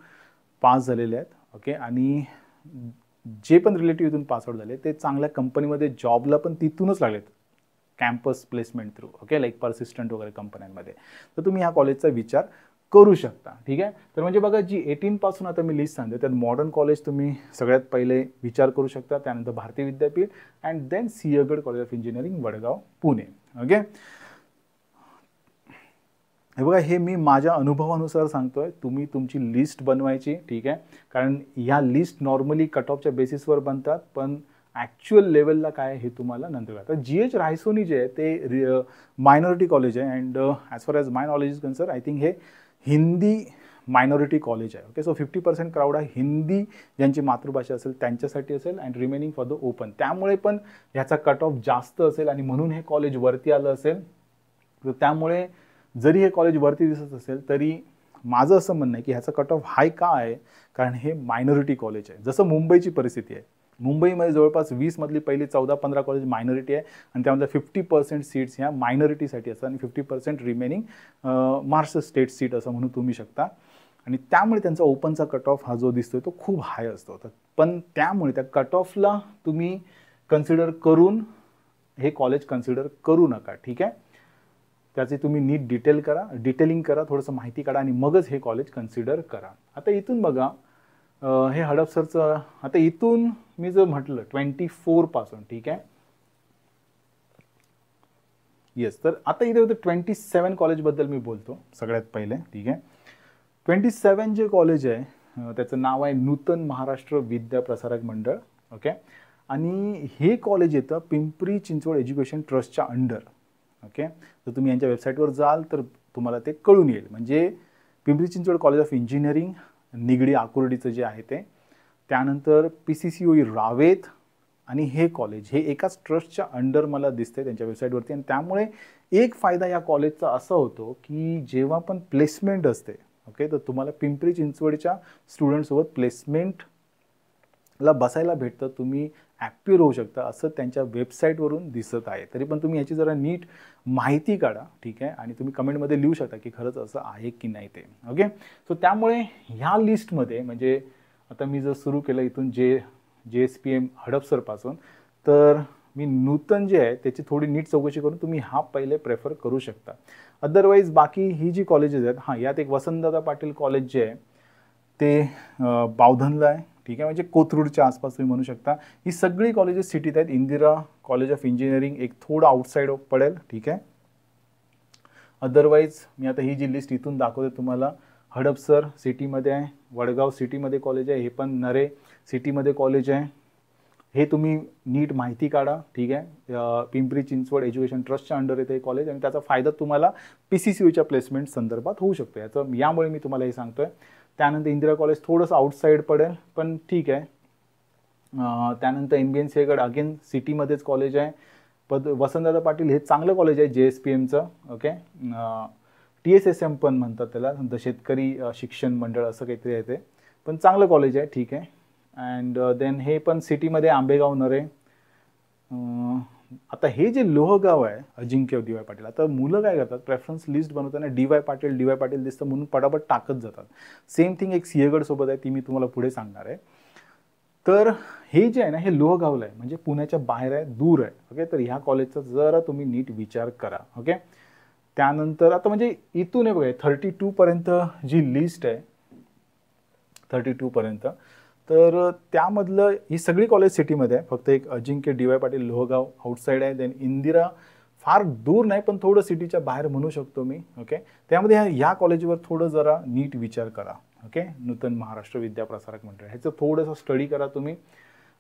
Speaker 1: पास झालेले आहेत. ओके, आणि जे पण रिलेटिव्ह इथून पासआउट झाले ते चांगल्या कंपनीमध्ये जॉबला पण तिथूनच लागलेत, campus placement through. Okay, like persistent वगैरे कंपन्यांमध्ये. तर तुम्ही ह्या कॉलेजचा विचार करू शकता. ठीक आहे. तर म्हणजे बघा, जी 18 पासून आता मी लिस्ट सांगते त्यात मॉडर्न कॉलेज तुम्ही सगळ्यात पहिले विचार करू शकता, त्यानंतर Bharati Vidyapeeth and then Sinhgad college of engineering, Vadgaon, Pune. Okay, हे बघा, हे मी माझ्या अनुभवानुसार सांगतोय, तुम्ही तुमची लिस्ट बनवायची. ठीक आहे, कारण ह्या लिस्ट नॉर्मली कट ऑफच्या बेसिसवर बनतात, पण ॲक्च्युअल लेवलला काय हे तुम्हाला नंतर कळतं. GH रायसोनी जे आहे ते मायनॉरिटी कॉलेज आहे and as far as my knowledge is concern, I think हे हिंदी मायनॉरिटी कॉलेज आहे. ओके, सो 50% क्राऊड हा हिंदी ज्यांची मातृभाषा असेल त्यांच्यासाठी असेल and remaining for the open. त्यामुळे पण ह्याचा कट ऑफ जास्त असेल आणि म्हणून हे कॉलेज वरती आलं असेल. तर त्यामुळे जरी हे कॉलेज वरती दिसत असेल तरी माझं असं म्हणणं आहे की ह्याचा कट ऑफ हाय का आहे, कारण हे मायनॉरिटी कॉलेज आहे. जसं मुंबईची परिस्थिती आहे, मुंबईमध्ये जवळपास 20मधली पहिली 14-15 कॉलेज मायनॉरिटी आहे आणि त्यामध्ये 50% सीट्स ह्या मायनॉरिटीसाठी असतात आणि 50% रिमेनिंग महाराष्ट्र स्टेट सीट असं म्हणू तुम्ही शकता. आणि त्यामुळे त्यांचा ओपनचा कट ऑफ हा जो दिसतोय तो खूप हाय असतो. पण त्यामुळे त्या कट ऑफला तुम्ही कन्सिडर करून हे कॉलेज कन्सिडर करू नका. ठीक आहे, त्याचे तुम्ही नीट डिटेलिंग करा, थोडंसं माहिती काढा आणि मगच हे कॉलेज कन्सिडर करा. आता इथून बघा, हे हडपसरचं, आता इथून मी जर म्हटलं 24 पासून, ठीक आहे, येस, तर आता इथे होतं 27 कॉलेजबद्दल मी बोलतो सगळ्यात पहिले. ठीक आहे, 27 जे कॉलेज आहे त्याचं नाव आहे नूतन महाराष्ट्र विद्या प्रसारक मंडळ. ओके, आणि हे कॉलेज येतं पिंपरी चिंचवड एज्युकेशन ट्रस्टच्या अंडर. ओके, तर तुम्ही यांच्या वेबसाईटवर जाल तर तुम्हाला ते कळून येईल. म्हणजे Pimpri Chinchwad college of engineering Nigdi आकुर्डीचं जे आहे ते, त्यानंतर PCCOE रावेत आणि हे कॉलेज हे एकाच ट्रस्टच्या अंडर मला दिसते त्यांच्या वेबसाईटवरती. आणि त्यामुळे एक फायदा या कॉलेजचा असा होतो की जेव्हा पण प्लेसमेंट असते, ओके, तर तुम्हाला पिंपरी चिंचवडच्या स्टुडंटसोबत प्लेसमेंटला बसायला भेटतं, तुम्ही ॲक्टिव्ह होऊ शकता असं त्यांच्या वेबसाईटवरून दिसत आहे. तरी पण तुम्ही याची जरा नीट माहिती काढा. ठीक आहे, आणि तुम्ही कमेंटमध्ये लिहू शकता की खरंच असं आहे की नाही ते. ओके, सो त्यामुळे ह्या लिस्टमध्ये म्हणजे आता मी जर सुरू केलं इथून JSPM हडपसरपासून, तर मी नूतन जे आहे त्याची थोडी नीट चौकशी करून तुम्ही हा पहिले प्रेफर करू शकता. अदरवाईज बाकी ही जी कॉलेजेस आहेत, हां, यात एक वसंतदादा पाटील कॉलेज जे आहे ते बावधनला आहे. ठीक आहे, म्हणजे कोथरूडच्या आसपास तुम्ही म्हणू शकता. ही सगळी कॉलेजेस सिटीत आहेत. इंदिरा कॉलेज ऑफ इंजिनिअरिंग एक थोडं आउटसाईड पडेल. ठीक आहे, अदरवाईज मी आता ही जी लिस्ट इथून दाखवते तुम्हाला, हडपसर सिटीमध्ये आहे, वडगाव सिटीमध्ये कॉलेज आहे, हे पण नरे सिटीमध्ये कॉलेज आहे. हे तुम्ही नीट माहिती काढा. ठीक आहे, पिंपरी चिंचवड एज्युकेशन ट्रस्टच्या अंडर येते हे कॉलेज आणि त्याचा फायदा तुम्हाला PCCOEच्या प्लेसमेंट संदर्भात होऊ शकतो. यामुळे मी तुम्हाला हे सांगतोय. त्यानंतर इंदिरा कॉलेज थोडंसं आउटसाईड पडेल पण ठीक आहे. त्यानंतर MBN अगेन सिटीमध्येच कॉलेज आहे. वसंतदादा पाटील हे चांगलं कॉलेज आहे JSPMचं. ओके, TSSM पण म्हणतात त्याला, शेतकरी शिक्षण मंडळ असं काहीतरी आहे ते, पण चांगलं कॉलेज आहे. ठीक आहे, अँड देन हे पण सिटीमध्ये आंबेगाव नरे. आता हे जे लोहगाव आहे अजिंक्य DY पाटील, आता मुलं काय करतात, प्रेफरन्स लिस्ट बनवताना DY पाटील दिसतं म्हणून पटापट टाकत जातात. सेम थिंग एक सिंहगड सोबत आहे, ती मी तुम्हाला पुढे सांगणार आहे. तर हे जे आहे ना, हे लोहगावला आहे, म्हणजे पुण्याच्या बाहेर आहे, दूर आहे. ओके, तर ह्या कॉलेजचा जरा तुम्ही नीट विचार करा. ओके, त्यानंतर आता म्हणजे इथून हे बघा 32 पर्यंत जी लिस्ट आहे, 32 पर्यंत, तर त्यामधलं ही सगळी कॉलेज सिटीमध्ये आहे. फक्त एक अजिंक्य DY पाटील लोहगाव आउटसाईड आहे. देन इंदिरा फार दूर नाही पण थोडं सिटीच्या बाहेर म्हणू शकतो मी. ओके, त्यामध्ये ह्या कॉलेजवर थोडं जरा नीट विचार करा. ओके, नूतन महाराष्ट्र विद्या प्रसारक मंडळ, ह्याचं थोडंसं स्टडी करा तुम्ही.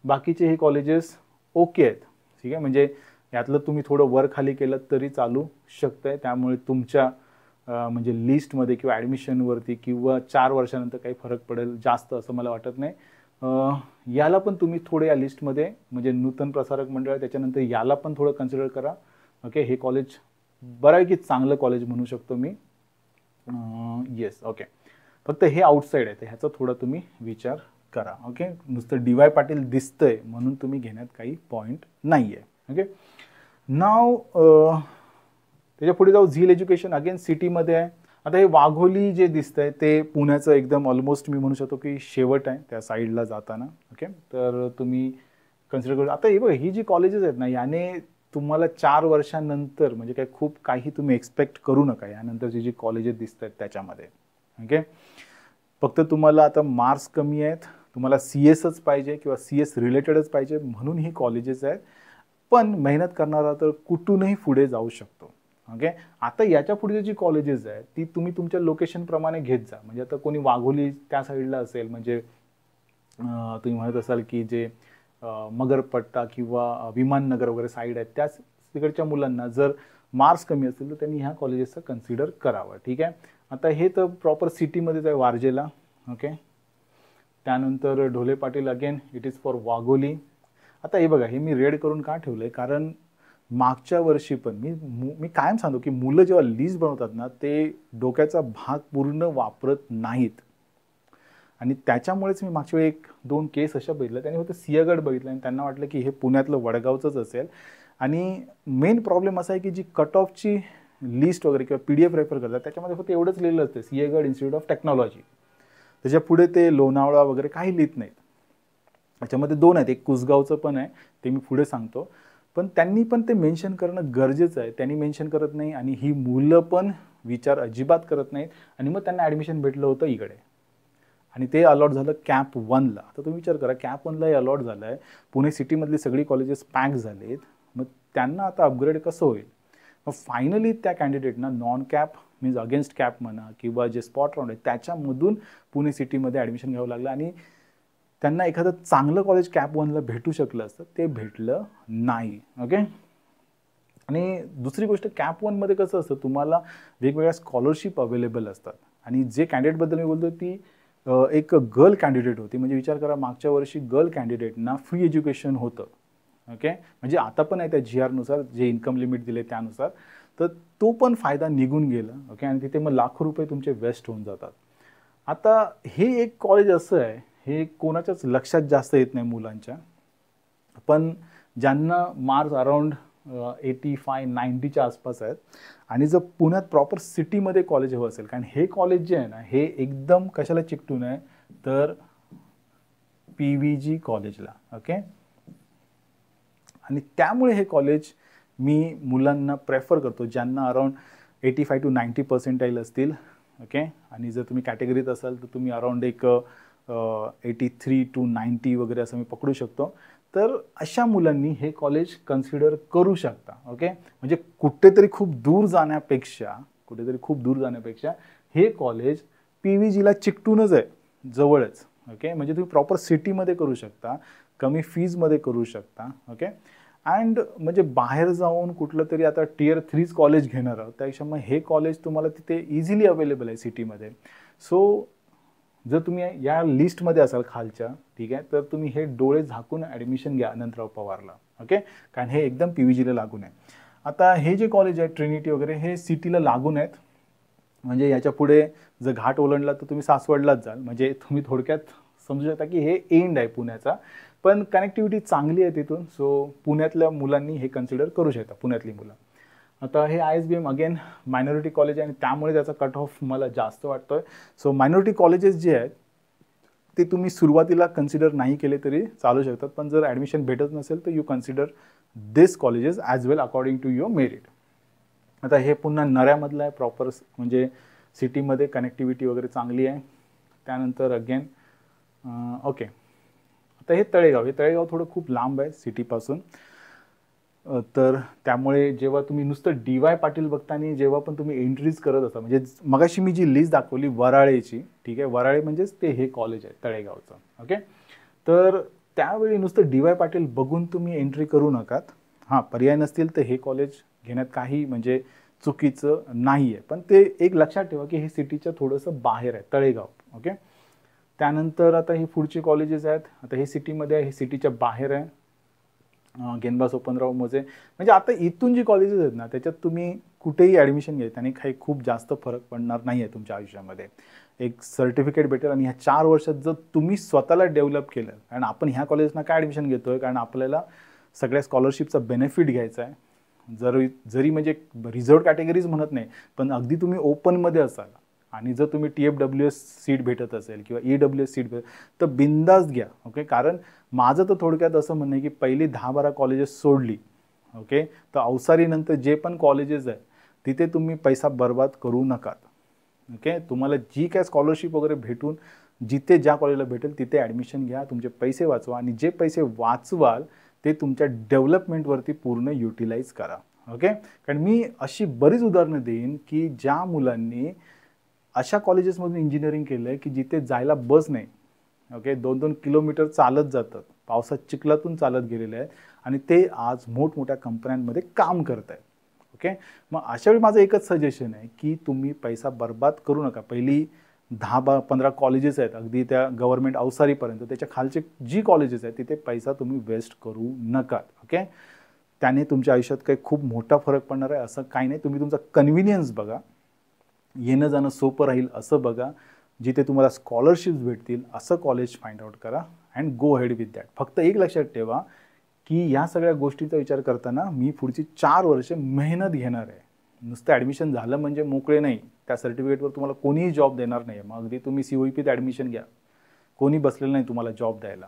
Speaker 1: बाकीचे हे कॉलेजेस ओके आहेत. ठीक आहे, म्हणजे यातलं तुम्ही थोडं वर खाली केलं तरी चालू शकतंय. त्यामुळे तुमच्या म्हणजे लिस्टमध्ये किंवा ॲडमिशनवरती किंवा 4 वर्षानंतर काही फरक पडेल जास्त असं मला वाटत नाही. याला पण तुम्ही थोडं या लिस्टमध्ये म्हणजे नूतन प्रसारक मंडळ त्याच्यानंतर याला पण थोडं कन्सिडर करा. ओके, हे कॉलेज बऱ्यापैकी चांगलं कॉलेज म्हणू शकतो मी. येस, ओके, फक्त हे आउटसाईड आहे, तर ह्याचा थोडा तुम्ही विचार करा. ओके, नुसतं DY पाटील दिसतंय म्हणून तुम्ही घेण्यात काही पॉईंट नाही आहे. ओके, नाव त्याच्या पुढे जाऊ. झील एज्युकेशन अगेन सिटीमध्ये आहे आता हे वाघोली जे दिसतंय ते पुण्याचं एकदम ऑलमोस्ट मी म्हणू शकतो की शेवट आहे त्या साईडला जाताना. ओके, तर तुम्ही कन्सिडर करू. आता हे बघा, ही जी कॉलेजेस आहेत ना, याने तुम्हाला 4 वर्षांनंतर म्हणजे काय खूप काही तुम्ही एक्सपेक्ट करू नका यानंतरची जी कॉलेजेस दिसत आहेत त्याच्यामध्ये. ओके, फक्त तुम्हाला आता मार्क्स कमी आहेत, तुम्हाला CS पाहिजे किंवा CS रिलेटेडच पाहिजे म्हणून ही कॉलेजेस आहेत. पण मेहनत करणारा तर कुठूनही पुढे जाऊ शकतो. ओके, आता याच्या पुढे जी कॉलेजेस आहेत ती तुम्ही तुमच्या लोकेशनप्रमाणे घेत जा. म्हणजे आता कोणी वाघोली त्या साईडला असेल, म्हणजे तुम्ही म्हणत असाल की जे मगरपट्टा किंवा विमाननगर वगैरे साईड आहेत त्याच तिकडच्या मुलांना जर मार्क्स कमी असतील तर त्यांनी ह्या कॉलेजेसचं कन्सिडर करावं. ठीक आहे, आता हे तर प्रॉपर सिटीमध्येच आहे वारजेला. ओके, त्यानंतर Dhole Patil again it is for Wagholi. आता हे बघा, हे मी रेड करून का ठेवलं आहे, कारण मागच्या वर्षी पण मी कायम सांगतो की मुलं जेव्हा लिस्ट बनवतात ना ते डोक्याचा भाग पूर्ण वापरत नाहीत. आणि त्याच्यामुळेच मी मागच्या वेळी 1-2 केस अशा बघितल्या, त्यांनी फक्त सिंहगड बघितलं आणि त्यांना वाटलं की हे पुण्यातलं वडगावचंच असेल. आणि मेन प्रॉब्लेम असा आहे की जी कट ऑफची लिस्ट वगैरे किंवा PDF रेफर करतात त्याच्यामध्ये फक्त एवढंच लिहिलं असतं, सिंहगड इन्स्टिट्यूट ऑफ टेक्नॉलॉजी. त्याच्या पुढे ते लोणावळा वगैरे काही लिहित नाहीत. त्याच्यामध्ये 2 आहेत, एक कुसगावचं पण आहे, ते मी पुढे सांगतो. पण त्यांनी पण ते मेन्शन करणं गरजेचं आहे. त्यांनी मेन्शन करत नाही आणि ही मुलं पण विचार अजिबात करत नाहीत आणि मग त्यांना ॲडमिशन भेटलं होतं इकडे आणि ते अलॉट झालं कॅप 1ला. तर तुम्ही विचार करा, कॅप 1ला हे अलॉट झालं आहे, पुणे सिटीमधली सगळी कॉलेजेस पॅक झालेत, मग त्यांना आता अपग्रेड कसं होईल. मग फायनली त्या कॅन्डिडेटना non cap means against cap म्हणा किंवा जे स्पॉट राऊंड आहे त्याच्यामधून पुणे सिटीमध्ये ॲडमिशन घ्यावं लागलं आणि त्यांना एखादं चांगलं कॉलेज कॅप 1ला भेटू शकलं असतं, ते भेटलं नाही. ओके, आणि दुसरी गोष्ट कॅप 1मध्ये कसं असतं, तुम्हाला वेगवेगळ्या स्कॉलरशिप अवेलेबल असतात आणि जे कॅन्डिडेटबद्दल मी बोलतो ती एक गर्ल कॅन्डिडेट होती. म्हणजे विचार करा, मागच्या वर्षी गर्ल कॅन्डिडेटना फ्री एज्युकेशन होतं. ओके, म्हणजे आता पण आहे त्या GRनुसार जे इन्कम लिमिट दिले त्यानुसार, तर तो पण फायदा निघून गेला. ओके, आणि तिथे मग लाखो रुपये तुमचे वेस्ट होऊन जातात. आता हे एक कॉलेज असं आहे, हे कोणाच्याच लक्षात जास्त येत नाही मुलांच्या, पण ज्यांना मार्क्स अराउंड 85-90च्या आसपास आहेत आणि जर पुण्यात प्रॉपर सिटीमध्ये कॉलेज हवं असेल, कारण हे कॉलेज जे आहे ना हे एकदम कशाला चिकटून आहे तर PVG कॉलेजला. ओके, आणि त्यामुळे हे कॉलेज मी मुलांना प्रेफर करतो ज्यांना अराउंड 85 to 90 पर्सेंटाईल असतील. ओके, आणि जर तुम्ही कॅटेगरीत असाल तर तुम्ही अराउंड एक 83 to 90 वगैरे असं मी पकडू शकतो. तर अशा मुलांनी हे कॉलेज कन्सिडर करू शकता. ओके, म्हणजे कुठेतरी खूप दूर जाण्यापेक्षा हे कॉलेज PVGला चिकटूनच आहे, जवळच. ओके, म्हणजे तुम्ही प्रॉपर सिटीमध्ये करू शकता, कमी फीजमध्ये करू शकता. ओके, अँड म्हणजे बाहेर जाऊन कुठलं तरी आता Tier 3 कॉलेज घेणार आहोत त्यापेक्षा मग हे कॉलेज तुम्हाला तिथे इझिली अवेलेबल आहे सिटीमध्ये. सो जर तुम्ही या लिस्टमध्ये असाल खालच्या, ठीक आहे, तर तुम्ही हे डोळे झाकून ॲडमिशन घ्या अनंतराव पवारला. ओके, कारण हे एकदम PVGला लागून आहे. आता हे जे कॉलेज आहे ट्रिनिटी वगैरे हे सिटीला लागून आहेत. म्हणजे याच्या पुढे जर घाट ओलांडला तर तुम्ही सासवडलाच जाल. म्हणजे तुम्ही थोडक्यात समजू शकता की हे एंड आहे पुण्याचा, पण कनेक्टिव्हिटी चांगली आहे तिथून. सो पुण्यातल्या मुलांनी हे कन्सिडर करू शकता, पुण्यातली मुलं. आता हे ISBM अगेन मायनॉरिटी कॉलेज आहे आणि त्यामुळे त्याचा कट ऑफ मला जास्त वाटतोय. सो मायनॉरिटी कॉलेजेस जे आहेत ते तुम्ही सुरुवातीला कन्सिडर नाही केले तरी चालू शकतात, पण जर ॲडमिशन भेटत नसेल तर you consider this colleges as well according to your merit. आता हे पुन्हा नऱ्यामधलं आहे, प्रॉपर म्हणजे सिटीमध्ये कनेक्टिव्हिटी वगैरे चांगली आहे. त्यानंतर अगेन ओके, आता हे तळेगाव थोडं खूप लांब आहे सिटीपासून. तर त्यामुळे जेव्हा तुम्ही नुसतं DY पाटील बघताना जेव्हा पण तुम्ही एंट्रीज करत असता, म्हणजे मगाशी मी जी लिस्ट दाखवली वराळेची, ठीक आहे, वराळे म्हणजेच ते हे कॉलेज आहे तळेगावचं. ओके, तर त्यावेळी नुसतं DY पाटील बघून तुम्ही एंट्री करू नकात. हां, पर्याय नसतील तर हे कॉलेज घेण्यात काही म्हणजे चुकीचं नाही आहे, पण ते एक लक्षात ठेवा की हे सिटीच्या थोडंसं बाहेर आहे तळेगाव. ओके, त्यानंतर आता ही पुढची कॉलेजेस आहेत. आता हे सिटीमध्ये आहे, हे सिटीच्या बाहेर आहे. गेनबास ओपनराव मोजे, म्हणजे आता इथून जी कॉलेजेस आहेत ना त्याच्यात तुम्ही कुठेही ॲडमिशन घ्या त्याने काही खूप जास्त फरक पडणार नाही आहे तुमच्या आयुष्यामध्ये. एक सर्टिफिकेट भेटेल आणि ह्या 4 वर्षात जर तुम्ही स्वतःला डेव्हलप केलं, कारण आपण ह्या कॉलेजना काय ॲडमिशन घेतो आहे, कारण आपल्याला सगळ्या स्कॉलरशिपचा बेनिफिट घ्यायचा आहे. जरी म्हणजे रिझर्व्ड कॅटेगरीज म्हणत नाही, पण अगदी तुम्ही ओपनमध्ये असाल आणि जर तुम्ही TFWS सीट भेटत असेल किंवा EWS सीट भेटत तर बिंदास घ्या. ओके, कारण माझं तर थोडक्यात असं म्हणणं आहे की पहिली 10-12 कॉलेजेस सोडली, ओके, तर अवसारीनंतर जे पण कॉलेजेस आहेत तिथे तुम्ही पैसा बर्बाद करू नका. ओके, तुम्हाला जी काय स्कॉलरशिप वगैरे भेटून जिथे ज्या कॉलेजला भेटेल तिथे ॲडमिशन घ्या, तुमचे पैसे वाचवा आणि जे पैसे वाचवाल ते तुमच्या डेव्हलपमेंटवरती पूर्ण युटिलाइज करा. ओके, कारण मी अशी बरीच उदाहरणं देईन की ज्या मुलांनी अशा कॉलेजेसमधून इंजिनिअरिंग केलं आहे की जिथे जायला बस नाही. ओके, 2-2 किलोमीटर चालत जातात, पावसात चिखलातून चालत गेलेले आहेत आणि ते आज मोठमोठ्या कंपन्यांमध्ये काम करत आहेत. ओके, मग अशा वेळी माझं एकच सजेशन आहे की तुम्ही पैसा बर्बाद करू नका. पहिली 10-15 कॉलेजेस आहेत अगदी त्या गव्हर्नमेंट अवसारीपर्यंत, त्याच्या खालचे जी कॉलेजेस आहेत तिथे पैसा तुम्ही वेस्ट करू नका. ओके, त्याने तुमच्या आयुष्यात काही खूप मोठा फरक पडणार आहे असं काही नाही. तुम्ही तुमचा कन्व्हिनियन्स बघा, येणं जाणं सोपं राहील असं बघा, जिथे तुम्हाला स्कॉलरशिप्स भेटतील असं कॉलेज फाइंड आउट करा and go head with that. फक्त एक लक्षात ठेवा की या सगळ्या गोष्टींचा विचार करताना मी पुढची 4 वर्ष मेहनत घेणार आहे. नुसतं ॲडमिशन झालं म्हणजे मोकळे नाही, त्या सर्टिफिकेटवर तुम्हाला कोणीही जॉब देणार नाही. मग अगदी तुम्ही COEPत ॲडमिशन घ्या, कोणी बसलेलं नाही तुम्हाला जॉब द्यायला,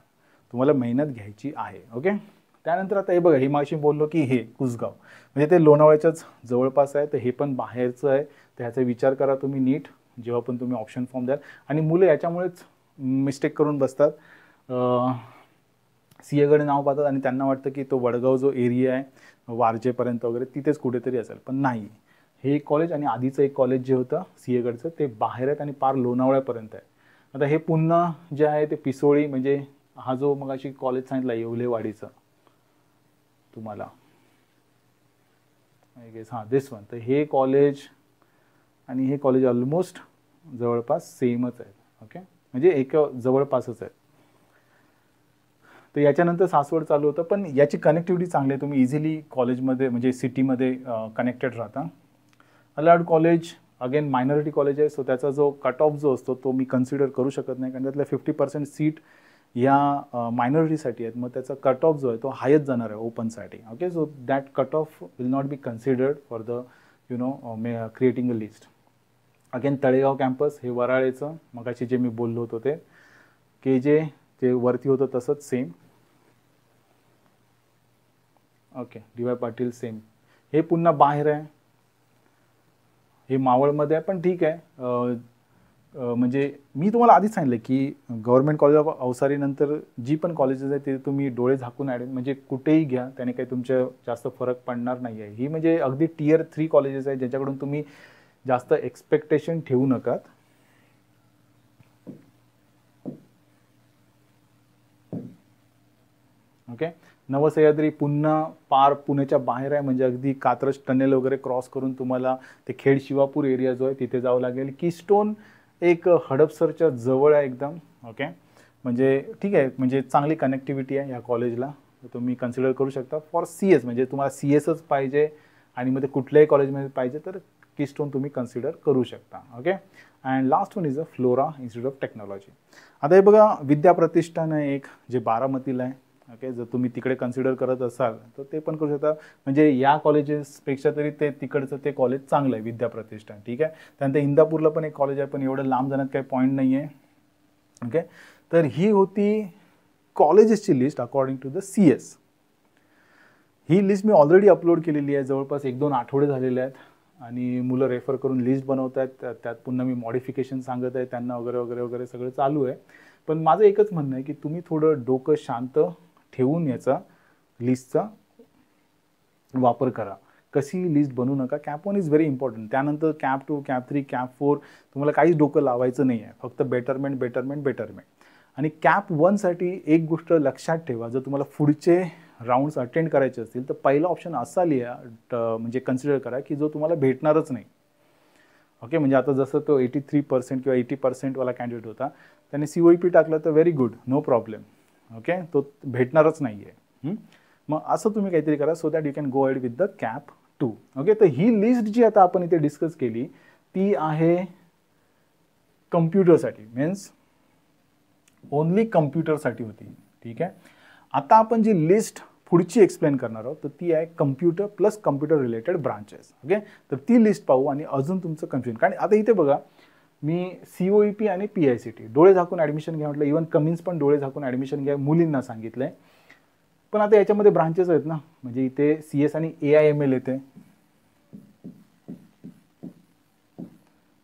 Speaker 1: तुम्हाला मेहनत घ्यायची आहे. ओके, त्यानंतर आता हे बघा, हे माशी बोललो की हे कुसगाव म्हणजे ते लोणावळ्याच्याच जवळपास आहे, तर हे पण बाहेरचं आहे. तर ह्याचा विचार करा तुम्ही नीट जेव्हा पण तुम्ही ऑप्शन फॉर्म द्याल. आणि मुलं याच्यामुळेच मिस्टेक करून बसतात, सिंहगड नाव पाहतात आणि त्यांना वाटतं की तो वडगाव जो एरिया आहे वारजेपर्यंत वगैरे तिथेच कुठेतरी असेल, पण नाही. हे कॉलेज आणि आधीचं एक कॉलेज जे होतं सिंहगडचं ते बाहेर आहेत आणि पार लोणावळ्यापर्यंत आहे. आता हे पुन्हा जे आहे ते पिसोळी म्हणजे हा जो मगाशी कॉलेज सांगितला येवलेवाडीचं तुम्हाला, आय गेस हां दिस वन, तर हे कॉलेज आणि हे कॉलेज ऑलमोस्ट जवळपास सेमच आहेत. ओके, म्हणजे एक जवळपासच आहेत. तर याच्यानंतर सासवड चालू होतं, पण याची कनेक्टिव्हिटी चांगली आहे, तुम्ही इझिली कॉलेजमध्ये म्हणजे सिटीमध्ये कनेक्टेड राहता. Allowed college again minority college आहे, सो त्याचा जो कट ऑफ जो असतो तो मी कन्सिडर करू शकत नाही, कारण त्यातल्या 50% सीट या मायनॉरिटीसाठी आहेत. मग त्याचा कट ऑफ जो आहे तो हायच जाणार आहे ओपनसाठी. Okay, so that cut off will not be considered for the creating a list. Again Talegaon campus हे वराळेचं मगाशी जे मी बोललो होतो ते KJ ते वरती होतं तसंच same. Okay, DY Patil same. हे पुन्हा बाहेर आहे, हे मावळमध्ये आहे, पण ठीक आहे. म्हणजे मी तुम्हाला आधीच सांगितलं की गव्हर्नमेंट कॉलेज ऑफ अवसारीनंतर जी पण कॉलेजेस आहेत ते तुम्ही डोळे झाकून म्हणजे कुठेही घ्या, त्याने काही तुमच्या जास्त फरक पडणार नाही आहे. ही म्हणजे अगदी Tier 3 कॉलेजेस आहेत ज्याच्याकडून तुम्ही जास्त एक्सपेक्टेशन ठेवू नका. ओके, नवसह्याद्री पुन्हा पार पुण्याच्या बाहेर आहे, म्हणजे अगदी कात्रज टनेल वगैरे क्रॉस करून तुम्हाला ते खेड शिवापूर एरिया जो आहे तिथे जावं लागेल. कीस्टोन एक हडपसरच्या जवळ आहे एकदम. ओके, म्हणजे ठीक आहे, म्हणजे चांगली कनेक्टिव्हिटी आहे या कॉलेजला, तुम्ही कन्सिडर करू शकता फॉर CS. म्हणजे तुम्हाला CSच पाहिजे आणि मग ते कुठल्याही कॉलेजमध्ये पाहिजे तर कीस्टोन तुम्ही कन्सिडर करू शकता. Okay, and last one is a flora institute of technology. आता हे बघा विद्या प्रतिष्ठान आहे एक जे बारामतीला आहे. ओके, जर तुम्ही तिकडे कन्सिडर करत असाल तर ते पण करू शकता, म्हणजे या कॉलेजेसपेक्षा तरी ते तिकडचं ते कॉलेज चांगलं आहे विद्या प्रतिष्ठान. ठीक आहे, त्यानंतर इंदापूरला पण एक कॉलेज आहे, पण एवढं लांब जाण्यात काही पॉईंट नाही आहे. ओके, तर ही होती कॉलेजेसची list according to the CS. ही लिस्ट मी ऑलरेडी अपलोड केलेली आहे, जवळपास 1-2 आठवडे झालेले आहेत आणि मुलं रेफर करून लिस्ट बनवत आहेत, त्यात पुन्हा मी मॉडिफिकेशन सांगत आहे त्यांना वगैरे वगैरे वगैरे सगळं चालू आहे. पण माझं एकच म्हणणं आहे की तुम्ही थोडं डोकं शांत ठेवून याचा लिस्टचा वापर करा. कशी लिस्ट बनवू नका. Cap 1 is very important. त्यानंतर कॅप 2, कॅप 3, कॅप 4 तुम्हाला काहीच डोकं लावायचं नाही आहे, फक्त बेटरमेंट बेटरमेंट बेटरमेंट. आणि कॅप 1साठी एक गोष्ट लक्षात ठेवा, जर तुम्हाला पुढचे राऊंड्स अटेंड करायचे असतील तर पहिला ऑप्शन असा लिहा, म्हणजे कन्सिडर करा की जो तुम्हाला भेटणारच नाही. ओके, म्हणजे आता जसं तो 83% किंवा 80% वाला कॅन्डिडेट होता, त्याने COEP टाकलं तर very good, no problem. Okay, तो भेटणारच नाही आहे. मग असं तुम्ही काहीतरी करा so that you can go head with the cap 2. Okay, तर ही लिस्ट जी आता आपण इथे डिस्कस केली ती आहे कम्प्युटरसाठी, मीन्स ओनली कम्प्युटरसाठी होती. ठीक आहे, आता आपण जी लिस्ट पुढची एक्सप्लेन करणार आहोत, तर ती आहे computer plus computer related branches. Okay, तर ती लिस्ट पाहू आणि अजून तुमचं कन्फ्युजन, कारण आता इथे बघा मी COEP आणि PICT डोळे झाकून ॲडमिशन घ्या म्हटलं, इव्हन कमिन्स पण डोळे झाकून ॲडमिशन घ्या मुलींना सांगितलं आहे. पण आता याच्यामध्ये ब्रांचेस आहेत ना, म्हणजे इथे CS आणि AIML येते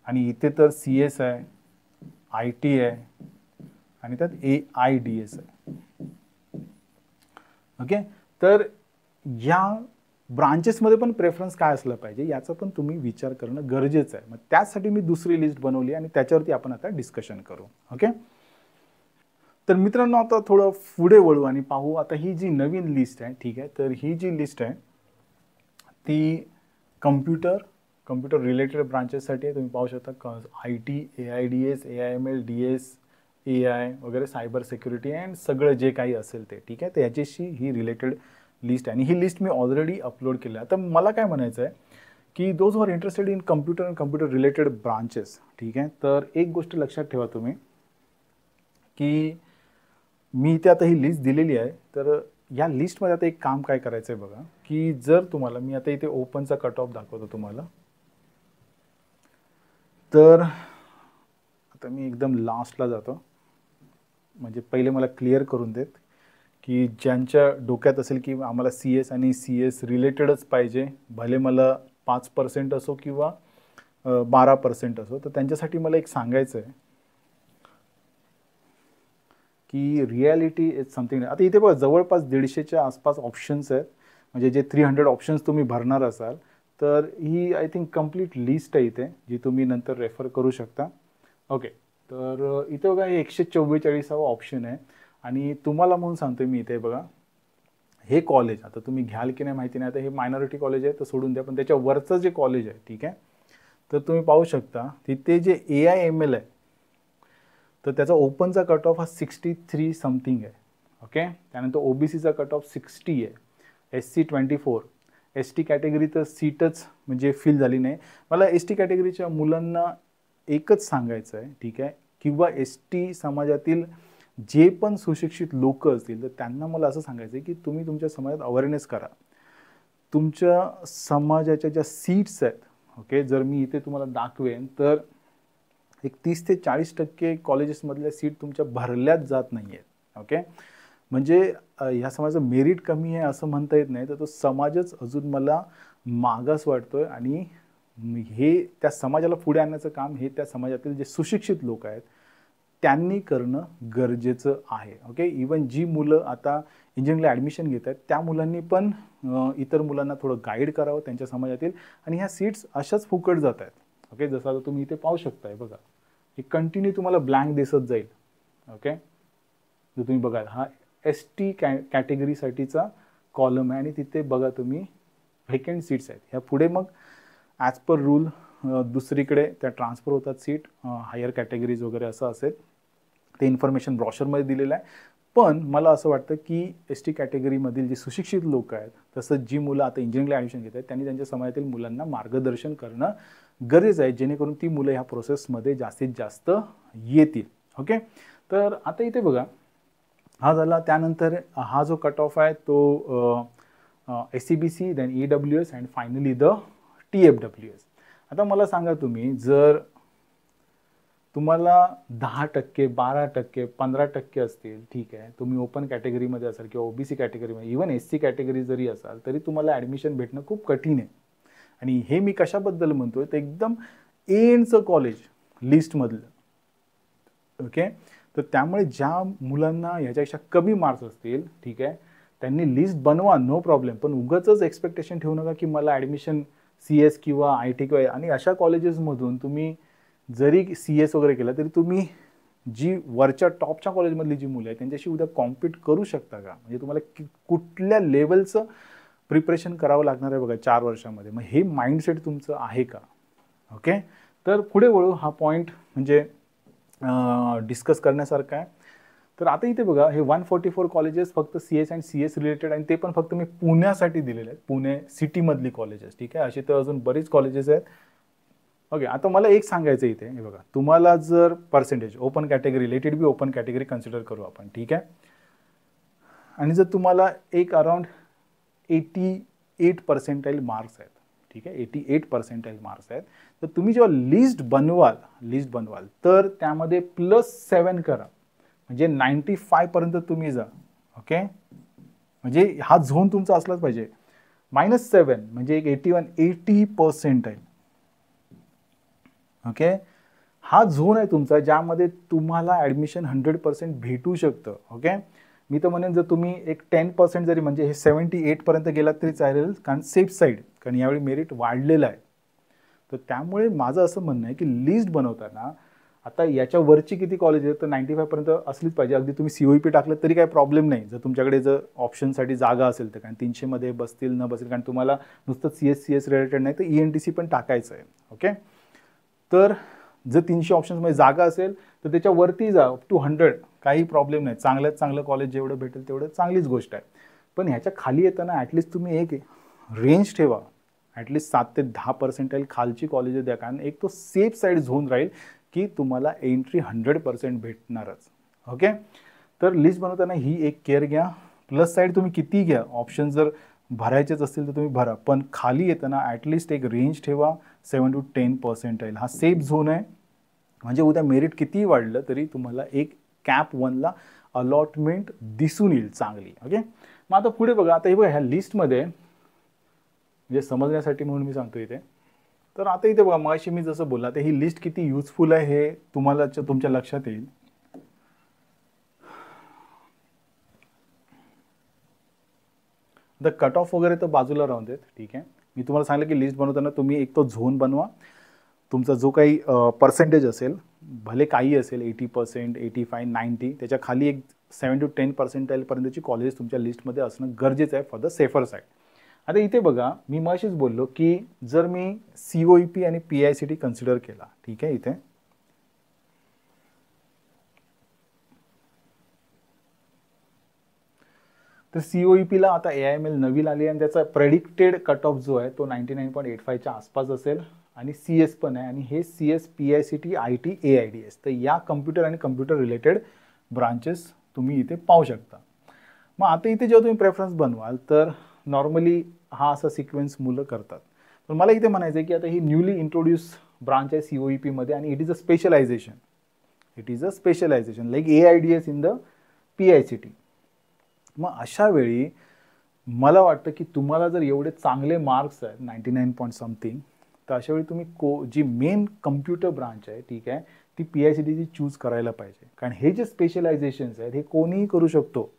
Speaker 1: आणि इथे तर CS आहे, IT आहे आणि त्यात AIDS आहे. ओके, तर या ब्रांचेसमध्ये पण प्रेफरन्स काय असलं पाहिजे याचा पण तुम्ही विचार करणं गरजेचं आहे. मग त्यासाठी मी दुसरी लिस्ट बनवली आणि त्याच्यावरती आपण आता डिस्कशन करू. ओके, तर मित्रांनो आता थोडं पुढे वळू आणि पाहू आता ही जी नवीन लिस्ट आहे. ठीक आहे, तर ही जी लिस्ट आहे ती कम्प्युटर रिलेटेड ब्रांचेससाठी आहे. तुम्ही पाहू शकता IT, AIDS, AIML, DS, AI वगैरे, सायबर सिक्युरिटी अँड सगळं जे काही असेल ते. ठीक आहे, तर याच्याशी ही रिलेटेड लिस्ट आहे आणि ही लिस्ट मी ऑलरेडी अपलोड केली आहे. आता मला काय म्हणायचं आहे की those who are interested in computer and computer related branches, ठीक आहे, तर एक गोष्ट लक्षात ठेवा तुम्ही की मी इथे आता ही लिस्ट दिलेली आहे. तर या लिस्टमध्ये आता एक काम काय करायचं आहे बघा, की जर तुम्हाला, मी आता इथे ओपनचा कट ऑफ दाखवतो तुम्हाला, तर आता मी एकदम लास्टला जातो, म्हणजे पहिले मला क्लिअर करून देत की ज्यांच्या डोक्यात असेल की आम्हाला CS आणि CS रिलेटेडच पाहिजे, भले मला 5% असो किंवा 12% असो, तर त्यांच्यासाठी मला एक सांगायचं आहे की रियालिटी इज समथिंग. आता इथे बघा जवळपास 150च्या आसपास ऑप्शन्स आहेत, म्हणजे जे 300 ऑप्शन्स तुम्ही भरणार असाल, तर ही आय थिंक कंप्लीट लिस्ट आहे इथे, जी तुम्ही नंतर रेफर करू शकता. ओके, तर इथे बघा हे 144वा ऑप्शन आहे आणि तुम्हाला म्हणून सांगतो मी इथे बघा, हे कॉलेज आता तुम्ही घ्याल की नाही माहिती नाही, आता हे मायनॉरिटी कॉलेज आहे तर सोडून द्या, पण त्याच्यावरचं जे कॉलेज आहे, ठीक आहे, तर तुम्ही पाहू शकता तिथे जे AIML आहे, तर त्याचा ओपनचा कट ऑफ हा 63 समथिंग आहे. ओके, त्यानंतर OBCचा कट ऑफ 60 आहे, SC 24, ST कॅटेगरी तर सीटच म्हणजे फिल झाली नाही. मला ST कॅटेगरीच्या मुलांना एकच सांगायचं आहे, ठीक आहे, किंवा ST समाजातील जे पण सुशिक्षित लोक असतील तर त्यांना मला असं सांगायचं आहे की तुम्ही तुमच्या समाजात अवेअरनेस करा. तुमच्या समाजाच्या ज्या सीट्स आहेत, ओके, जर मी इथे तुम्हाला दाखवेन तर एक 30 ते 40% कॉलेजेसमधल्या सीट तुमच्या भरल्याच जात नाही आहेत. ओके, म्हणजे ह्या समाजाचं मेरिट कमी आहे असं म्हणता येत नाही, तर तो समाजच अजून मला मागास वाटतोय आणि हे त्या समाजाला पुढे आणण्याचं काम हे त्या समाजातील जे सुशिक्षित लोक आहेत त्यांनी करणं गरजेचं आहे. ओके, इवन जी मुलं आता इंजिनिअरिंगला ॲडमिशन घेत आहेत त्या मुलांनी पण इतर मुलांना थोडं गाईड करावं त्यांच्या समाजातील, आणि ह्या सीट्स अशाच फुकट जात आहेत. ओके, जसं आता तुम्ही इथे पाहू शकताय बघा, हे कंटिन्यू तुम्हाला ब्लँक दिसत जाईल. ओके, जर तुम्ही बघाल हा ST कॅटेगरीसाठीचा कॉलम आहे आणि तिथे बघा तुम्ही व्हेकंट सीट्स आहेत. ह्या पुढे मग ॲज पर रूल दुसरीकडे त्या ट्रान्सफर होतात सीट, हायर कॅटेगरीज वगैरे असं असेल, ते इन्फॉर्मेशन ब्रॉशरमध्ये दिलेलं आहे. पण मला असं वाटतं की ST कॅटेगरीमधील जे सुशिक्षित लोक आहेत, तसंच जी मुलं आता इंजिनिअरिंगला ॲडमिशन घेत आहेत, त्यांनी त्यांच्या समाजातील मुलांना मार्गदर्शन करणं गरजेचं आहे, जेणेकरून ती मुलं ह्या प्रोसेसमध्ये जास्तीत जास्त येतील. ओके, तर आता इथे बघा हा झाला. त्यानंतर हा जो कट ऑफ आहे तो SCBC, then EWS and finally the TFWS. आता मला सांगा तुम्ही, जर तुम्हाला 10%, 12%, 15% असतील, ठीक आहे, तुम्ही ओपन कॅटेगरीमध्ये असाल किंवा OBC कॅटेगरीमध्ये, इवन SC कॅटेगरी जरी असाल, तरी तुम्हाला ॲडमिशन भेटणं खूप कठीण आहे. आणि हे मी कशाबद्दल म्हणतोय, तर एकदम एंडचं कॉलेज लिस्टमधलं. ओके, तर त्यामुळे ज्या मुलांना ह्याच्यापेक्षा कमी मार्क्स असतील, ठीक आहे, त्यांनी लिस्ट बनवा, नो प्रॉब्लेम, पण उगाचच एक्सपेक्टेशन ठेवू नका की मला ॲडमिशन CS किंवा IT किंवा, आणि अशा कॉलेजेसमधून तुम्ही जरी CS वगैरे केलं तरी तुम्ही जी वरच्या टॉपच्या कॉलेजमधली जी मुलं आहेत त्यांच्याशी उद्या कॉम्पीट करू शकता का? म्हणजे तुम्हाला कुठल्या लेवलचं प्रिपरेशन करावं लागणार आहे बघा 4 वर्षामध्ये. मग हे माइंडसेट तुमचं आहे का? ओके, तर पुढे वळू. हा पॉईंट म्हणजे डिस्कस करण्यासारखं आहे. तर आता इथे बघा हे 144 कॉलेजेस फक्त CS अँड CS रिलेटेड, आणि ते पण फक्त मी पुण्यासाठी दिलेले आहेत, पुणे सिटीमधली कॉलेजेस. ठीक आहे, अशी तर अजून बरीच कॉलेजेस आहेत. ओके, आता मला एक सांगायचं इथे, हे बघा, तुम्हाला जर percentage open category, let it be open category consider करू आपण, ठीक आहे, आणि जर तुम्हाला एक अराउंड 88% मार्क्स आहेत, ठीक आहे, 88% मार्क्स आहेत. तर तुम्ही जेव्हा लिस्ट बनवाल तर त्यामध्ये +7 करा, म्हणजे 95 तुम्ही जा. ओके, म्हणजे हा झोन तुमचा असलाच पाहिजे. -7 म्हणजे एक 80%. ओके, हा झोन आहे तुमचा ज्यामध्ये तुम्हाला ॲडमिशन 100% भेटू शकतं. ओके, मी तर म्हणेन जर तुम्ही एक 10% जरी म्हणजे हे 78 गेलात तरी चालेल, कारण सेफ साईड, कारण यावेळी मेरिट वाढलेलं आहे. तर त्यामुळे माझं असं म्हणणं आहे की लिस्ट बनवताना आता याच्या वरची किती कॉलेज आहेत तर 95 असलीच पाहिजे. अगदी तुम्ही COEP टाकलं तरी काही प्रॉब्लेम नाही, जर तुमच्याकडे जर ऑप्शनसाठी जागा असेल तर, कारण 300 बसतील न बसतील, कारण तुम्हाला नुसतं CS रिलेटेड नाही तर ENTC पण टाकायचं आहे. ओके, तर जर 300 ऑप्शन्समध्ये जागा असेल तर त्याच्यावरती जा, अप टू 100, काही प्रॉब्लेम नाही. चांगल्यात चांगलं कॉलेज जेवढं भेटेल तेवढं चांगलीच गोष्ट आहे. पण ह्याच्या खाली येताना ॲटलिस्ट तुम्ही एक रेंज ठेवा, ॲटलिस्ट 7 ते 10% खालची कॉलेज द्या, कारण एक तो सेफ साईड झोन राहील की तुम्हाला एंट्री 100% भेटणारच. ओके, तर लिस्ट बनवताना ही एक केअर घ्या. प्लस साईड तुम्ही किती घ्या, ऑप्शन जर भरायचेच असतील तर तुम्ही भरा, पण खाली येताना ॲटलिस्ट एक रेंज ठेवा, 7 to 10%. हा सेफ झोन आहे, म्हणजे उद्या मेरिट कितीही वाढलं तरी तुम्हाला एक कॅप 1ला अलॉटमेंट दिसून येईल चांगली. ओके, मग आता पुढे बघा. आता हे बघा, ह्या लिस्टमध्ये म्हणजे समजण्यासाठी म्हणून मी सांगतो इथे. तर आता इथे बघा, मगाशी मी जसं बोलला तर ही लिस्ट किती युजफुल आहे हे तुम्हाला तुमच्या लक्षात येईल. द कट ऑफ वगैरे तर बाजूला राहून देत, ठीक आहे. मी तुम्हाला सांगितलं की लिस्ट बनवताना तुम्ही एक तो झोन बनवा. तुमचा जो काही पर्सेंटेज असेल, भले काही असेल, 80%, 85, 90, त्याच्या खाली एक 7 to 10% पर्यंतची कॉलेज तुमच्या लिस्टमध्ये असणं गरजेचं आहे फॉर द सेफर साईड. आता इथे बघा, मी मगाशीच बोललो की जर मी COEP आणि PICT कन्सिडर केला, ठीक आहे, इथे तर COEPला आता AIML नवीन आली आणि त्याचा प्रेडिक्टेड कट ऑफ जो आहे तो 99.85च्या आसपास असेल, आणि CS पण आहे, आणि हे CS, PICT, IT, AIDS, तर या कम्प्युटर आणि कम्प्युटर रिलेटेड ब्रांचेस तुम्ही इथे पाहू शकता. मग आता इथे जेव्हा तुम्ही प्रेफरन्स बनवाल तर नॉर्मली हा असा सिक्वेन्स मुलं करतात. पण मला इथे म्हणायचं आहे की आता ही न्यूली इंट्रोड्यूस ब्रांच आहे COEPमध्ये, आणि it is a specialisation. Like AIDS in the PICT. मग अशा वेळी मला वाटतं की तुम्हाला जर एवढे चांगले मार्क्स आहेत, 99 पॉईंट समथिंग, तर अशा वेळी तुम्ही जी मेन कम्प्युटर ब्रांच आहे, ठीक आहे, ती PICTची चूज करायला पाहिजे. कारण हे जे स्पेशलायझेशन्स आहेत हे कोणीही करू शकतो.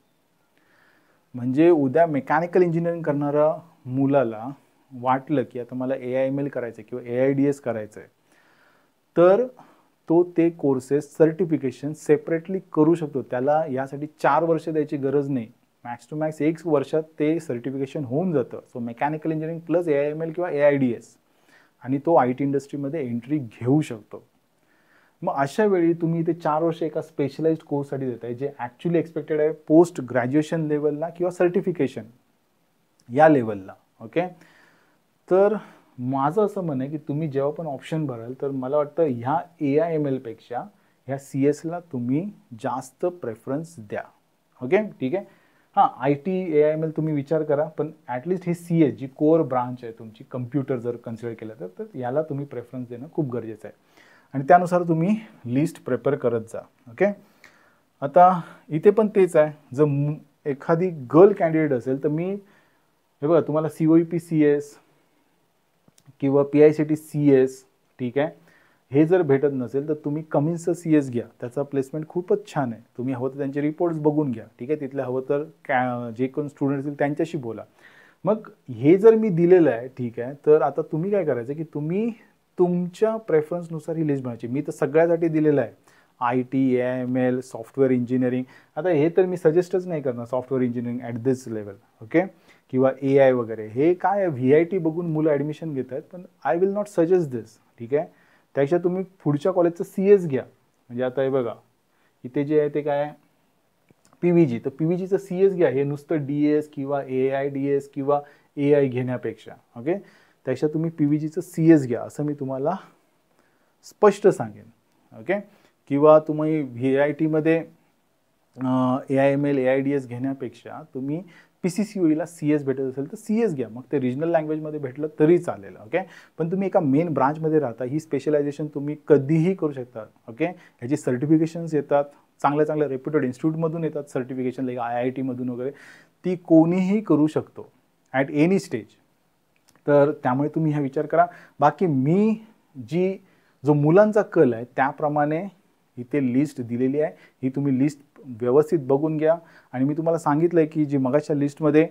Speaker 1: म्हणजे उद्या मेकॅनिकल इंजिनिअरिंग करणारा मुलाला वाटलं की आता मला AIML करायचं आहे किंवा AIDS करायचं आहे, तर तो ते कोर्सेस सर्टिफिकेशन सेपरेटली करू शकतो. त्याला यासाठी 4 वर्ष द्यायची गरज नाही, मॅक्स टू मॅक्स 1 वर्षात ते सर्टिफिकेशन होऊन जातं. So mechanical engineering plus AIML किंवा AIDS, आणि तो IT इंडस्ट्रीमध्ये एंट्री घेऊ शकतो. मग अशा वेळी तुम्ही इथे 4 वर्ष एका स्पेशलाइज्ड कोर्ससाठी देताय, जे ॲक्च्युली एक्सपेक्टेड आहे पोस्ट ग्रॅज्युएशन लेवलला किंवा सर्टिफिकेशन या लेवलला. ओके, तर माझं असं म्हणणं आहे की तुम्ही जेव्हा पण ऑप्शन भराल तर मला वाटतं ह्या AIMLपेक्षा ह्या CSला तुम्ही जास्त प्रेफरन्स द्या. ओके, ठीक आहे. हां, IT, AIML तुम्ही विचार करा, पण ॲटलिस्ट हे CS जी कोर ब्रांच आहे तुमची, कम्प्युटर जर कन्सिडर केलं तर याला तुम्ही प्रेफरन्स देणं खूप गरजेचं आहे, आणि त्यानुसार तुम्ही लिस्ट प्रिपेअर करत जा. ओके, आता इथे पण तेच आहे. जर एखादी गर्ल कॅन्डिडेट असेल तर मी हे बघा, तुम्हाला COEP CS किंवा PICT CS, ठीक आहे, हे जर भेटत नसेल तर तुम्ही कमिन्सचं CS घ्या, त्याचा प्लेसमेंट खूपच छान आहे. तुम्ही हवं तर त्यांचे रिपोर्ट्स बघून घ्या, ठीक आहे, तिथले हवं तर जे कोण स्टुडंट असतील त्यांच्याशी बोला. मग हे जर मी दिलेलं आहे, ठीक आहे, तर आता तुम्ही काय करायचं की तुम्ही तुमच्या प्रेफरन्सनुसार ही लिस्ट बनायची. मी तर सगळ्यासाठी दिलेलं आहे, IT, AIML, सॉफ्टवेअर इंजिनिअरिंग. आता हे तर मी सजेस्टच नाही करणार software engineering at this level, okay, किंवा AI वगैरे. हे काय VIT बघून मुलं ॲडमिशन घेत आहेत, पण आय विल नॉट सजेस्ट दिस, ठीक आहे. त्यापेक्षा तुम्ही पुढच्या कॉलेजचं CS घ्या. म्हणजे आता हे बघा, इथे जे आहे ते काय आहे, PVG, तर PVGचं CS घ्या. हे नुसतं DS किंवा AIDS किंवा AI घेण्यापेक्षा, ओके, त्यापेक्षा तुम्ही PVGचं CS घ्या, असं मी तुम्हाला स्पष्ट सांगेन. ओके, किंवा तुम्ही VITमध्ये AIML AIDS घेण्यापेक्षा तुम्ही PCCOEला CS भेटत असेल तर CS घ्या, मग ते रिजनल लँग्वेजमध्ये भेटलं तरी चालेल. ओके, पण तुम्ही एका मेन ब्रांचमध्ये राहता, ही स्पेशलायझेशन तुम्ही कधीही करू शकता. ओके, ह्याची सर्टिफिकेशन्स येतात, चांगल्या चांगल्या रेप्युटेड इन्स्टिट्यूटमधून येतात सर्टिफिकेशन, लाईक IIT मधून वगैरे, ती कोणीही करू शकतो ॲट एनी स्टेज. तर त्यामुळे तुम्ही हा विचार करा. बाकी मी जो मुलांचा कल आहे त्याप्रमाणे इथे लिस्ट दिलेली आहे, ही तुम्ही लिस्ट व्यवस्थित बघून घ्या. आणि मी तुम्हाला सांगितलं आहे की जी मगाच्या लिस्टमध्ये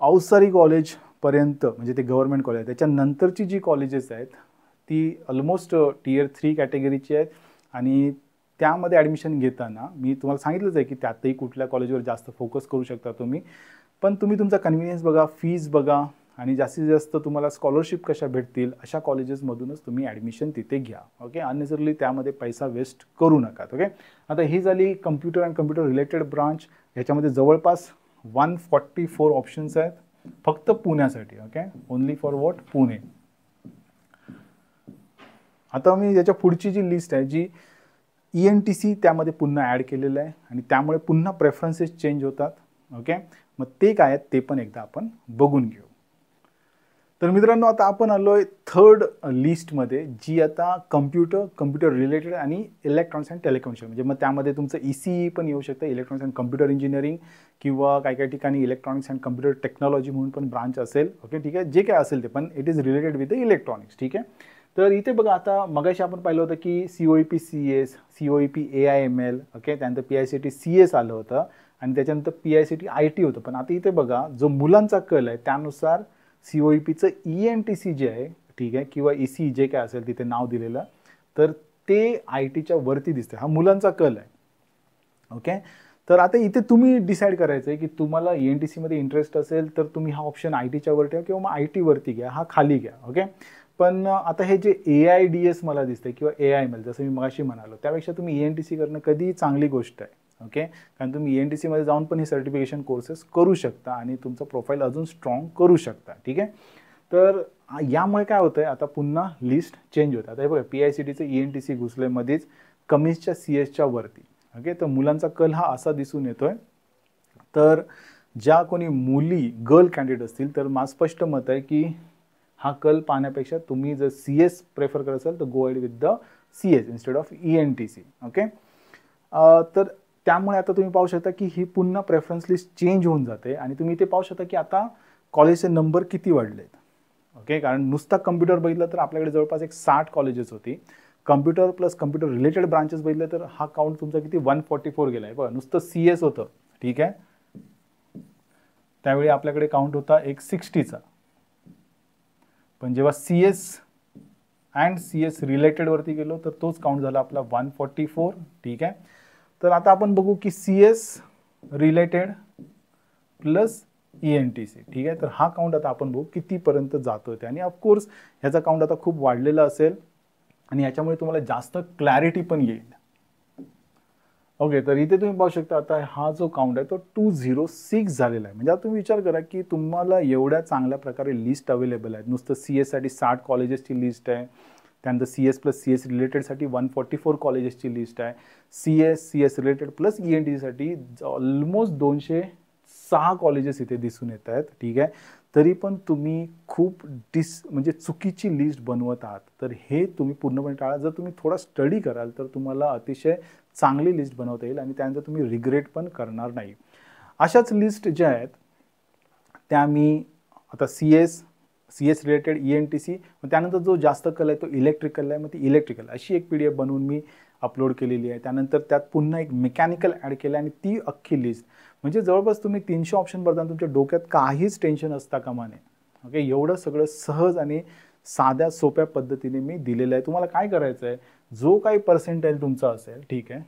Speaker 1: अवसरी कॉलेजपर्यंत म्हणजे ते गव्हर्नमेंट कॉलेज, त्याच्यानंतरची जी कॉलेजेस आहेत ती ऑलमोस्ट Tier 3 कॅटेगरीची आहेत. आणि त्यामध्ये ॲडमिशन घेताना मी तुम्हाला सांगितलंच आहे की त्यातही कुठल्या कॉलेजवर जास्त फोकस करू शकता तुम्ही, पण तुम्ही तुमचा कन्व्हिनियन्स बघा, फीज बघा, आणि जास्तीत जास्त तुम्हाला स्कॉलरशिप कशा भेटतील अशा कॉलेजेसमधूनच तुम्ही ॲडमिशन तिथे घ्या. ओके, अननेसरली त्यामध्ये पैसा वेस्ट करू नका. ओके, आता ही झाली computer and computer related branch. ह्याच्यामध्ये जवळपास 144 ऑप्शन्स आहेत फक्त पुण्यासाठी. Okay, only for what, Pune. आता मी याच्या पुढची जी लिस्ट आहे जी ENTC त्यामध्ये पुन्हा ॲड केलेलं आहे आणि त्यामुळे पुन्हा प्रेफरन्सेस चेंज होतात. ओके, मग ते काय आहेत ते पण एकदा आपण बघून घेऊ. तर मित्रांनो, आता आपण आलो आहे थर्ड लिस्टमध्ये, जी आता कम्प्युटर रिलेटेड आणि इलेक्ट्रॉनिक्स अँड टेलिकम्युनिकेशन, म्हणजे मग त्यामध्ये तुमचं ECE पण येऊ शकतं, इलेक्ट्रॉनिक्स अँड कम्प्युटर इंजिनिअरिंग, किंवा काही ठिकाणी इलेक्ट्रॉनिक्स अँड कम्प्युटर टेक्नॉलॉजी म्हणून पण ब्रांच असेल. ओके, ठीक आहे, जे काय असेल ते, पण it is related with the electronics. ठीक आहे, तर इथे बघा, आता मगाशी आपण पाहिलं होतं की COEP CS, COEP AIML, okay, त्यानंतर PICT CS आलं होतं आणि त्याच्यानंतर PICT IT होतं. पण आता इथे बघा, जो मुलांचा कल आहे त्यानुसार COEPचं ENTC जे आहे, ठीक आहे, किंवा ECE जे काय असेल तिथे नाव दिलेलं, तर ते ITच्या वरती दिसतं. हा मुलांचा कल आहे. ओके, तर आता इथे तुम्ही डिसाईड करायचं आहे की तुम्हाला ENTC मध्ये इंटरेस्ट असेल तर तुम्ही हा ऑप्शन ITच्या वर ठेवा किंवा मग IT वरती घ्या, हा खाली घ्या. ओके, पण आता हे जे AIDS मला दिसतंय किंवा AIML, जसं मी मगाशी म्हणालो, त्यापेक्षा तुम्ही ENTC करणं कधीही चांगली गोष्ट आहे. ओके, कारण तुम्ही ENTC मध्ये जाऊन पण हे सर्टिफिकेशन कोर्सेस करू शकता आणि तुमचं प्रोफाईल अजून स्ट्रॉंग करू शकता. ठीक आहे, तर यामुळे काय होतंय, आता पुन्हा लिस्ट चेंज होतं. आता हे बघा, PICTचं ENTC घुसल्यामध्येच कमीजच्या CSच्या वरती. ओके, तर मुलांचा कल हा असा दिसून येतोय. तर ज्या कोणी मुली गर्ल कॅन्डिडेट असतील तर माझं स्पष्ट मत आहे की हा कल पाहण्यापेक्षा तुम्ही जर CS प्रेफर करत असाल तर go ahead with the CS instead of ENTC. Okay, तर त्यामुळे आता तुम्ही पाहू शकता की ही पुन्हा प्रेफरन्स लिस्ट चेंज होऊन जाते आणि तुम्ही इथे पाहू शकता की आता कॉलेजचे नंबर किती वाढलेत. ओके, कारण नुसता कम्प्युटर बघितलं तर आपल्याकडे जवळपास एक 60 कॉलेजेस होती. Computer plus computer related branches बघितलं तर हा काउंट तुमचा किती 144 गेला आहे. बघा, नुसतं CS होतं. ठीक आहे, त्यावेळी आपल्याकडे काउंट होता एक 60चा, पण जेव्हा CS अँड CS रिलेटेड वरती गेलो तर तोच काउंट झाला आपला 144. ठीक आहे, तर आता आपण बघू की CS रिलेटेड प्लस ENTC. ठीक आहे, तर हा काउंट आता आपण बघू कितीपर्यंत जातोय ते, आणि ऑफकोर्स ह्याचा काउंट आता खूप वाढलेला असेल आणि याच्यामुळे तुम्हाला जास्त क्लॅरिटी पण येईल. ओके, तर इथे तुम्ही पाहू शकता आता हा जो काउंट आहे तो 206 झालेला आहे. म्हणजे आता तुम्ही विचार करा की तुम्हाला एवढ्या चांगल्या प्रकारे लिस्ट अवेलेबल आहेत. नुसतं CS साठी 60 कॉलेजेसची लिस्ट आहे, त्यानंतर CS प्लस CS रिलेटेडसाठी 144 कॉलेजेसची लिस्ट आहे, CS रिलेटेड प्लस ENTC साठी ऑलमोस्ट 206 कॉलेजेस इथे दिसून येत आहेत. ठीक आहे, तरी पण तुम्ही खूप म्हणजे चुकीची लिस्ट बनवत आहात. तर हे तुम्ही पूर्णपणे टाळा. जर तुम्ही थोडा स्टडी कराल तर तुम्हाला अतिशय चांगली लिस्ट बनवता येईल आणि त्यानंतर तुम्ही रिग्रेट पण करणार नाही. अशाच लिस्ट ज्या आहेत त्या मी आता CS रिलेटेड ENTC, त्यानंतर जो जास्त कल आहे तो इलेक्ट्रिकल आहे, मग ती इलेक्ट्रिकल अशी एक PDF बनवून मी अपलोड केलेली आहे. त्यानंतर त्यात पुन्हा एक मेकॅनिकल ॲड केलं आणि ती अख्खी लिस्ट, म्हणजे जवळपास तुम्ही 300 ऑप्शन भरताना तुमच्या डोक्यात काहीच टेन्शन असता कामा नये. ओके, एवढं सगळं सहज आणि साध्या सोप्या पद्धतीने मी दिलेलं आहे. तुम्हाला काय करायचं आहे, जो काही पर्सेंटाईल तुमचा असेल, ठीक आहे,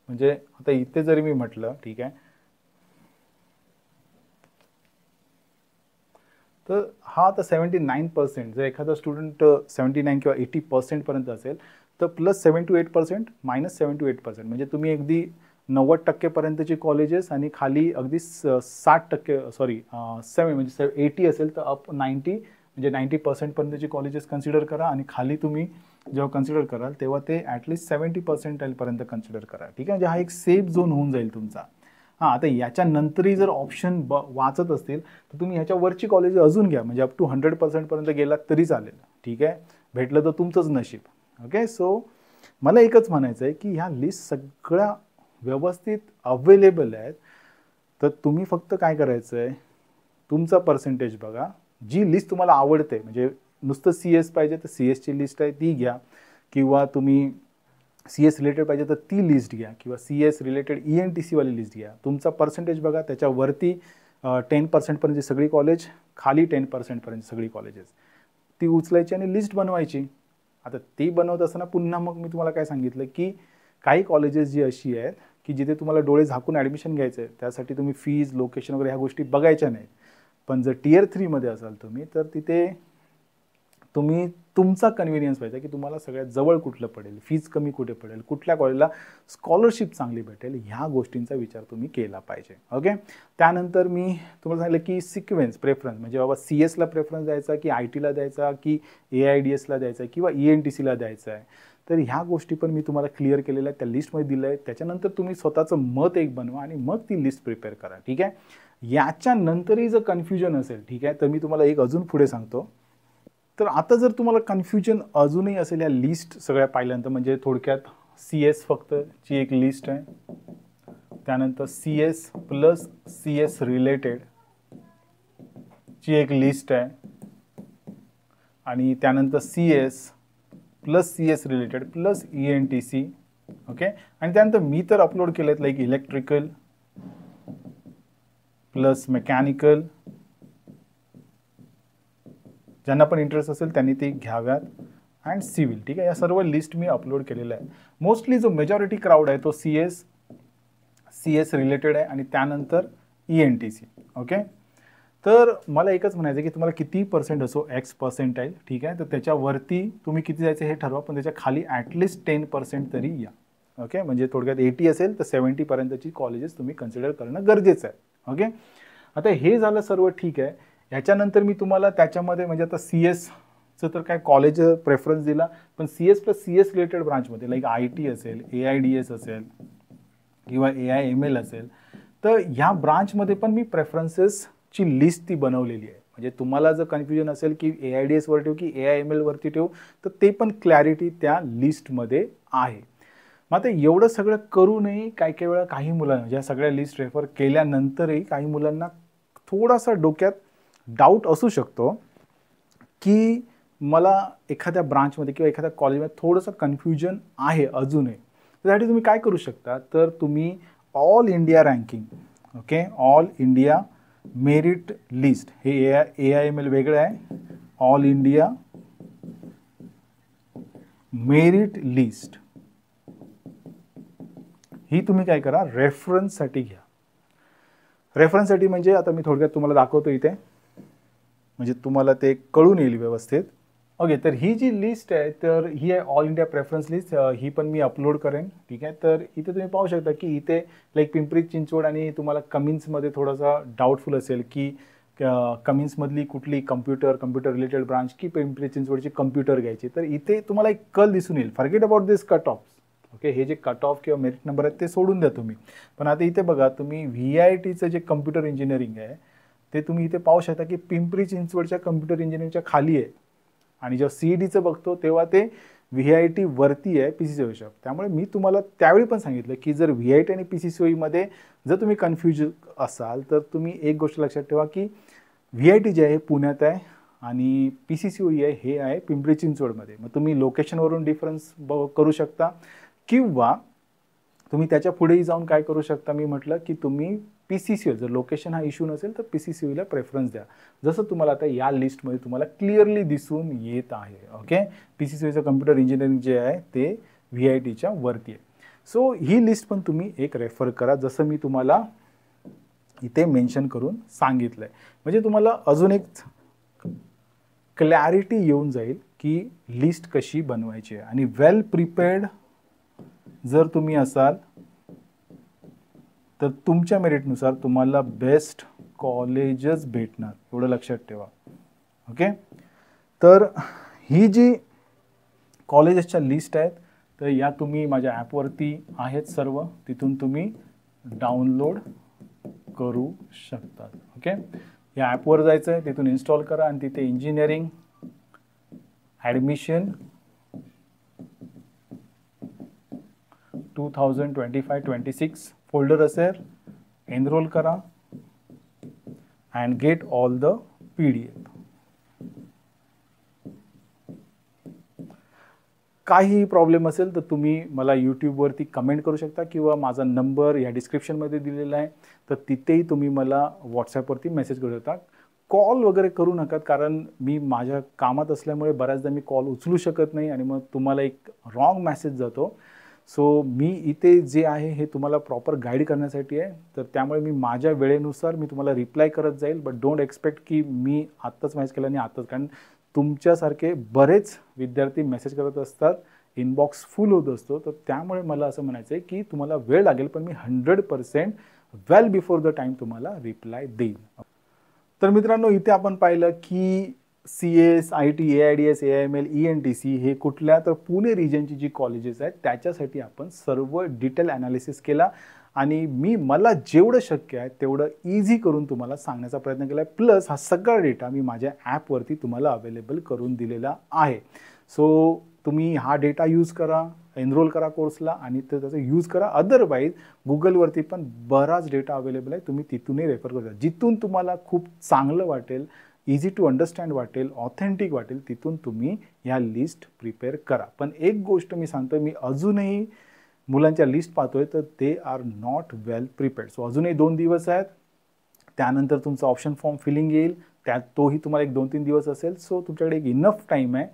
Speaker 1: म्हणजे आता इथे जरी मी म्हटलं, ठीक आहे, तर हा आता 79%, जर एखादा स्टुडंट 79 किंवा 80% पर्यंत असेल तर प्लस 7 to 8% मायनस 7 to 8%, म्हणजे तुम्ही अगदी 90% पर्यंतची कॉलेजेस आणि खाली अगदी 60%, सॉरी 7 म्हणजे 80 असेल तर अप 90, म्हणजे 90% पर्यंतची कॉलेजेस कन्सिडर करा आणि खाली तुम्ही जेव्हा कन्सिडर कराल तेव्हा ते ॲटलिस्ट 70% कन्सिडर करा, ठीक आहे. म्हणजे हा एक सेफ झोन होऊन जाईल तुमचा. हां, आता याच्यानंतरही जर ऑप्शन वाचत असतील तर तुम्ही ह्याच्यावरची कॉलेज अजून घ्या, म्हणजे अप टू 100% गेलात तरी चालेल, ठीक आहे. भेटलं तर तुमचंच नशीब. ओके, सो मला एकच म्हणायचं आहे की ह्या लिस्ट सगळ्या व्यवस्थित अवेलेबल आहेत. तर तुम्ही फक्त काय करायचं आहे, तुमचा पर्सेंटेज बघा, जी लिस्ट तुम्हाला आवडते, म्हणजे नुसतं CS पाहिजे तर CSची लिस्ट आहे ती घ्या, किंवा तुम्ही CS रिलेटेड पाहिजे तर ती लिस्ट घ्या, किंवा CS रिलेटेड ENTC वाली लिस्ट घ्या. तुमचा पर्सेंटेज बघा, त्याच्यावरती 10% सगळी कॉलेज, खाली 10% सगळी कॉलेजेस, ती उचलायची आणि लिस्ट बनवायची. आता ती बनवत असताना पुन्हा मग मी तुम्हाला काय सांगितलं की काही कॉलेजेस जी अशी आहेत की जिथे तुम्हाला डोळे झाकून ॲडमिशन घ्यायचं आहे, त्यासाठी तुम्ही फीज, लोकेशन वगैरे ह्या गोष्टी बघायच्या नाही. पण जर Tier 3मध्ये असाल तुम्ही, तर तिथे तुम्ही तुमचा कन्व्हिनियन्स पाहिजे की तुम्हाला सगळ्यात जवळ कुठलं पडेल, फीज कमी कुठे पडेल, कुठल्या कॉलेजला स्कॉलरशिप चांगली भेटेल, ह्या गोष्टींचा विचार तुम्ही केला पाहिजे. ओके, त्यानंतर मी तुम्हाला सांगितलं की सिक्वेन्स प्रेफरन्स, म्हणजे बाबा CSला प्रेफरन्स द्यायचा की ITला द्यायचा की AIDSला द्यायचा किंवा ENTCला द्यायचा आहे. तर ह्या गोष्टी पण मी तुम्हाला क्लिअर केलेल्या आहेत, त्या लिस्टमध्ये दिलं आहे. त्याच्यानंतर तुम्ही स्वतःचं मत एक बनवा आणि मग ती लिस्ट प्रिपेअर करा, ठीक आहे. याच्यानंतरही जर कन्फ्युजन असेल, ठीक आहे, तर मी तुम्हाला एक अजून पुढे सांगतो. तर आता जर तुम्हाला कन्फ्युजन अजूनही असेल या लिस्ट सगळ्या पाहिल्यानंतर, म्हणजे थोडक्यात CS फक्त ची एक लिस्ट आहे, त्यानंतर CS प्लस CS रिलेटेड ची एक लिस्ट आहे, आणि त्यानंतर CS plus CS related plus ENTC. Okay, आणि त्यानंतर मी तर अपलोड केले आहेत लाईक इलेक्ट्रिकल प्लस मेकॅनिकल. ज्यांना पण इंटरेस्ट असेल त्यांनी ते घ्याव्यात, अँड सिव्हिल, ठीक आहे. या सर्व लिस्ट मी अपलोड केलेलं आहे. मोस्टली जो मेजॉरिटी क्राऊड आहे तो CS रिलेटेड आहे, आणि त्यानंतर ENTC. ओके, तर मला एकच म्हणायचं की तुम्हाला किती पर्सेंट असो, X% आहे, ठीक आहे, तर त्याच्यावरती तुम्ही किती जायचं हे ठरवा, पण त्याच्या खाली ॲटलिस्ट 10% तरी या. ओके, म्हणजे थोडक्यात 80 असेल तर 70पर्यंतची कॉलेजेस तुम्ही कन्सिडर करणं गरजेचं आहे. ओके, आता हे झालं सर्व ठीक आहे. याच्यानंतर मी तुम्हाला त्याच्यामध्ये, म्हणजे आता CSचं तर काय कॉलेज प्रेफरन्स दिला, पण CS प्लस CS रिलेटेड ब्रांचमध्ये लाईक IT असेल, AIDS असेल किंवा AIML असेल, तर ह्या ब्रांचमध्ये पण मी प्रेफरन्सेसची लिस्ट ती बनवलेली आहे. म्हणजे तुम्हाला जर कन्फ्युजन असेल की AIDS वर ठेवू की AIML वरती ठेवू, तर ते पण क्लॅरिटी त्या लिस्टमध्ये आहे. मग आता एवढं सगळं करूनही काही वेळा काही मुलांना, ज्या सगळ्या लिस्ट रेफर केल्यानंतरही काही मुलांना थोडासा डोक्यात डाऊट असू शकतो की मला एखाद्या ब्रांचमध्ये किंवा एखाद्या कॉलेजमध्ये थोडंसं कन्फ्युजन आहे अजूनही. त्यासाठी तुम्ही काय करू शकता, तर तुम्ही all India ranking, okay, all India merit list, हे AIML वेगळं आहे, ऑल इंडिया मेरिट लिस्ट, ही तुम्ही काय करा, रेफरन्ससाठी घ्या. रेफरन्ससाठी म्हणजे आता मी थोडक्यात तुम्हाला दाखवतो इथे, म्हणजे तुम्हाला ते कळून येईल व्यवस्थित. ओके, तर ही जी लिस्ट आहे, तर ही आहे ऑल इंडिया प्रेफरन्स लिस्ट. ही पण मी अपलोड करेन, ठीक आहे. तर इथे तुम्ही पाहू शकता की इथे लाईक पिंपरी चिंचवड, आणि तुम्हाला कमिन्समध्ये थोडासा डाऊटफुल असेल की कमिन्समधली कुठली कम्प्युटर रिलेटेड ब्रांच की पिंपरी चिंचवडची कम्प्युटर घ्यायची, तर इथे तुम्हाला एक कल दिसून येईल. Forget about this cut off. Okay, हे जे कट ऑफ किंवा मेरिट नंबर आहेत ते सोडून द्या तुम्ही. पण आता इथे बघा, तुम्ही VITचं जे कम्प्युटर इंजिनिअरिंग आहे ते तुम्ही इथे पाहू शकता की पिंपरी चिंचवडच्या कम्प्युटर इंजिनिअरिंगच्या खाली आहे, आणि जेव्हा CETचं बघतो तेव्हा ते VIT वरती आहे PCCOE. त्यामुळे मी तुम्हाला त्यावेळी पण सांगितलं की जर VIT आणि PCCOEमध्ये जर तुम्ही कन्फ्यूज असाल, तर तुम्ही एक गोष्ट लक्षात ठेवा की VIT जे आहे पुण्यात आहे, आणि PCCOE आहे हे आहे पिंपरी चिंचवडमध्ये. मग तुम्ही लोकेशनवरून डिफरन्स करू शकता, किंवा तुम्ही त्याच्या पुढेही जाऊन काय करू शकता, मी म्हटलं की तुम्ही PCCOE, जर लोकेशन हा इश्यू नसेल तर PCCOEला प्रेफरन्स द्या, जसं तुम्हाला आता या लिस्टमध्ये तुम्हाला क्लिअरली दिसून येत आहे. ओके, PCCOEचं कम्प्युटर इंजिनिअरिंग जे आहे ते VITच्या वरती आहे. सो ही लिस्ट पण तुम्ही एक रेफर करा, जसं मी तुम्हाला इथे मेन्शन करून सांगितलं आहे. म्हणजे तुम्हाला अजून एक क्लॅरिटी येऊन जाईल की लिस्ट कशी बनवायची आहे. आणि वेल प्रिपेअर्ड जर तुम्ही असाल तर तुमच्या मेरिटनुसार तुम्हाला बेस्ट कॉलेजेस भेटणार, एवढं लक्षात ठेवा. ओके, तर ही जी कॉलेजेसच्या लिस्ट आहेत, तर या तुम्ही माझ्या ॲपवरती आहेत सर्व, तिथून तुम्ही डाउनलोड करू शकता. ओके, या ॲपवर जायचं आहे, तिथून इन्स्टॉल करा आणि तिथे इंजिनिअरिंग ॲडमिशन 2025-26 फोल्डर असेल, एनरोल करा and get all the PDF. काही प्रॉब्लेम असेल तर तुम्ही मला यूट्यूबवरती कमेंट करू शकता किंवा माझा नंबर या डिस्क्रिप्शनमध्ये दिलेला आहे, तर तिथेही तुम्ही मला व्हॉट्सॲपवरती मेसेज करू शकता. कॉल वगैरे करू नका, कारण मी माझ्या कामात असल्यामुळे बऱ्याचदा मी कॉल उचलू शकत नाही आणि मग तुम्हाला एक रॉंग मेसेज जातो. सो मी इथे जे आहे हे तुम्हाला प्रॉपर गाईड करण्यासाठी आहे, तर त्यामुळे मी माझ्या वेळेनुसार मी तुम्हाला रिप्लाय करत जाईल. बट डोंट एक्सपेक्ट की मी आत्ताच मेसेज केला आणि आत्ताच, कारण तुमच्यासारखे बरेच विद्यार्थी मेसेज करत असतात, इनबॉक्स फुल होत असतो. तर त्यामुळे मला असं म्हणायचं आहे की तुम्हाला वेळ लागेल, पण मी 100% वेल बिफोर द टाईम तुम्हाला रिप्लाय देईन. तर मित्रांनो, इथे आपण पाहिलं की CS, IT, AIDS, AIML, ENTC हे कुठल्या, तर पुणे रिजनची जी कॉलेजेस आहेत त्याच्यासाठी आपण सर्व डिटेल ॲनालिसिस केला आणि मला जेवढं शक्य आहे तेवढं इझी करून तुम्हाला सांगण्याचा प्रयत्न केला आहे. प्लस हा सगळा डेटा मी माझ्या ॲपवरती तुम्हाला अवेलेबल करून दिलेला आहे. सो तुम्ही हा डेटा यूज करा, एनरोल करा कोर्सला आणि त्याचा यूज करा. अदरवाईज गुगलवरती पण बराच डेटा अवेलेबल आहे, तुम्ही तिथूनही रेफर करू शकता. जिथून तुम्हाला खूप चांगलं वाटेल, इझी टू अंडरस्टँड वाटेल, ऑथेंटिक वाटेल, तिथून तुम्ही ह्या लिस्ट प्रिपेअर करा. पण एक गोष्ट मी सांगतो, मी अजूनही मुलांच्या लिस्ट पाहतोय तर they are not well prepared. So अजूनही 2 दिवस आहेत, त्यानंतर तुमचा ऑप्शन फॉर्म फिलिंग येईल, त्यात तोही तुम्हाला एक 2-3 दिवस असेल. सो तुमच्याकडे एक इनफ टाईम आहे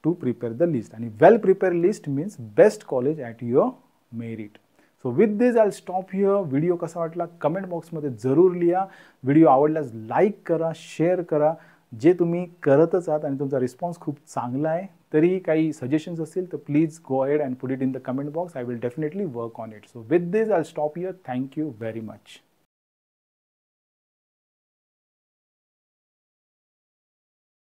Speaker 1: टू प्रिपेअर द लिस्ट. आणि well prepare list means best college at your merit. So with this I stop here. Video कसा वाटला कमेंट बॉक्समध्ये जरूर लिहा. व्हिडिओ आवडल्यास लाईक करा, शेअर करा, जे तुम्ही करतच आहात आणि तुमचा रिस्पॉन्स खूप चांगला आहे. तरीही काही सजेशन्स असतील तर please go ahead and put it in the comment box. I will definitely work on it. So with this I stop here. Thank you very much.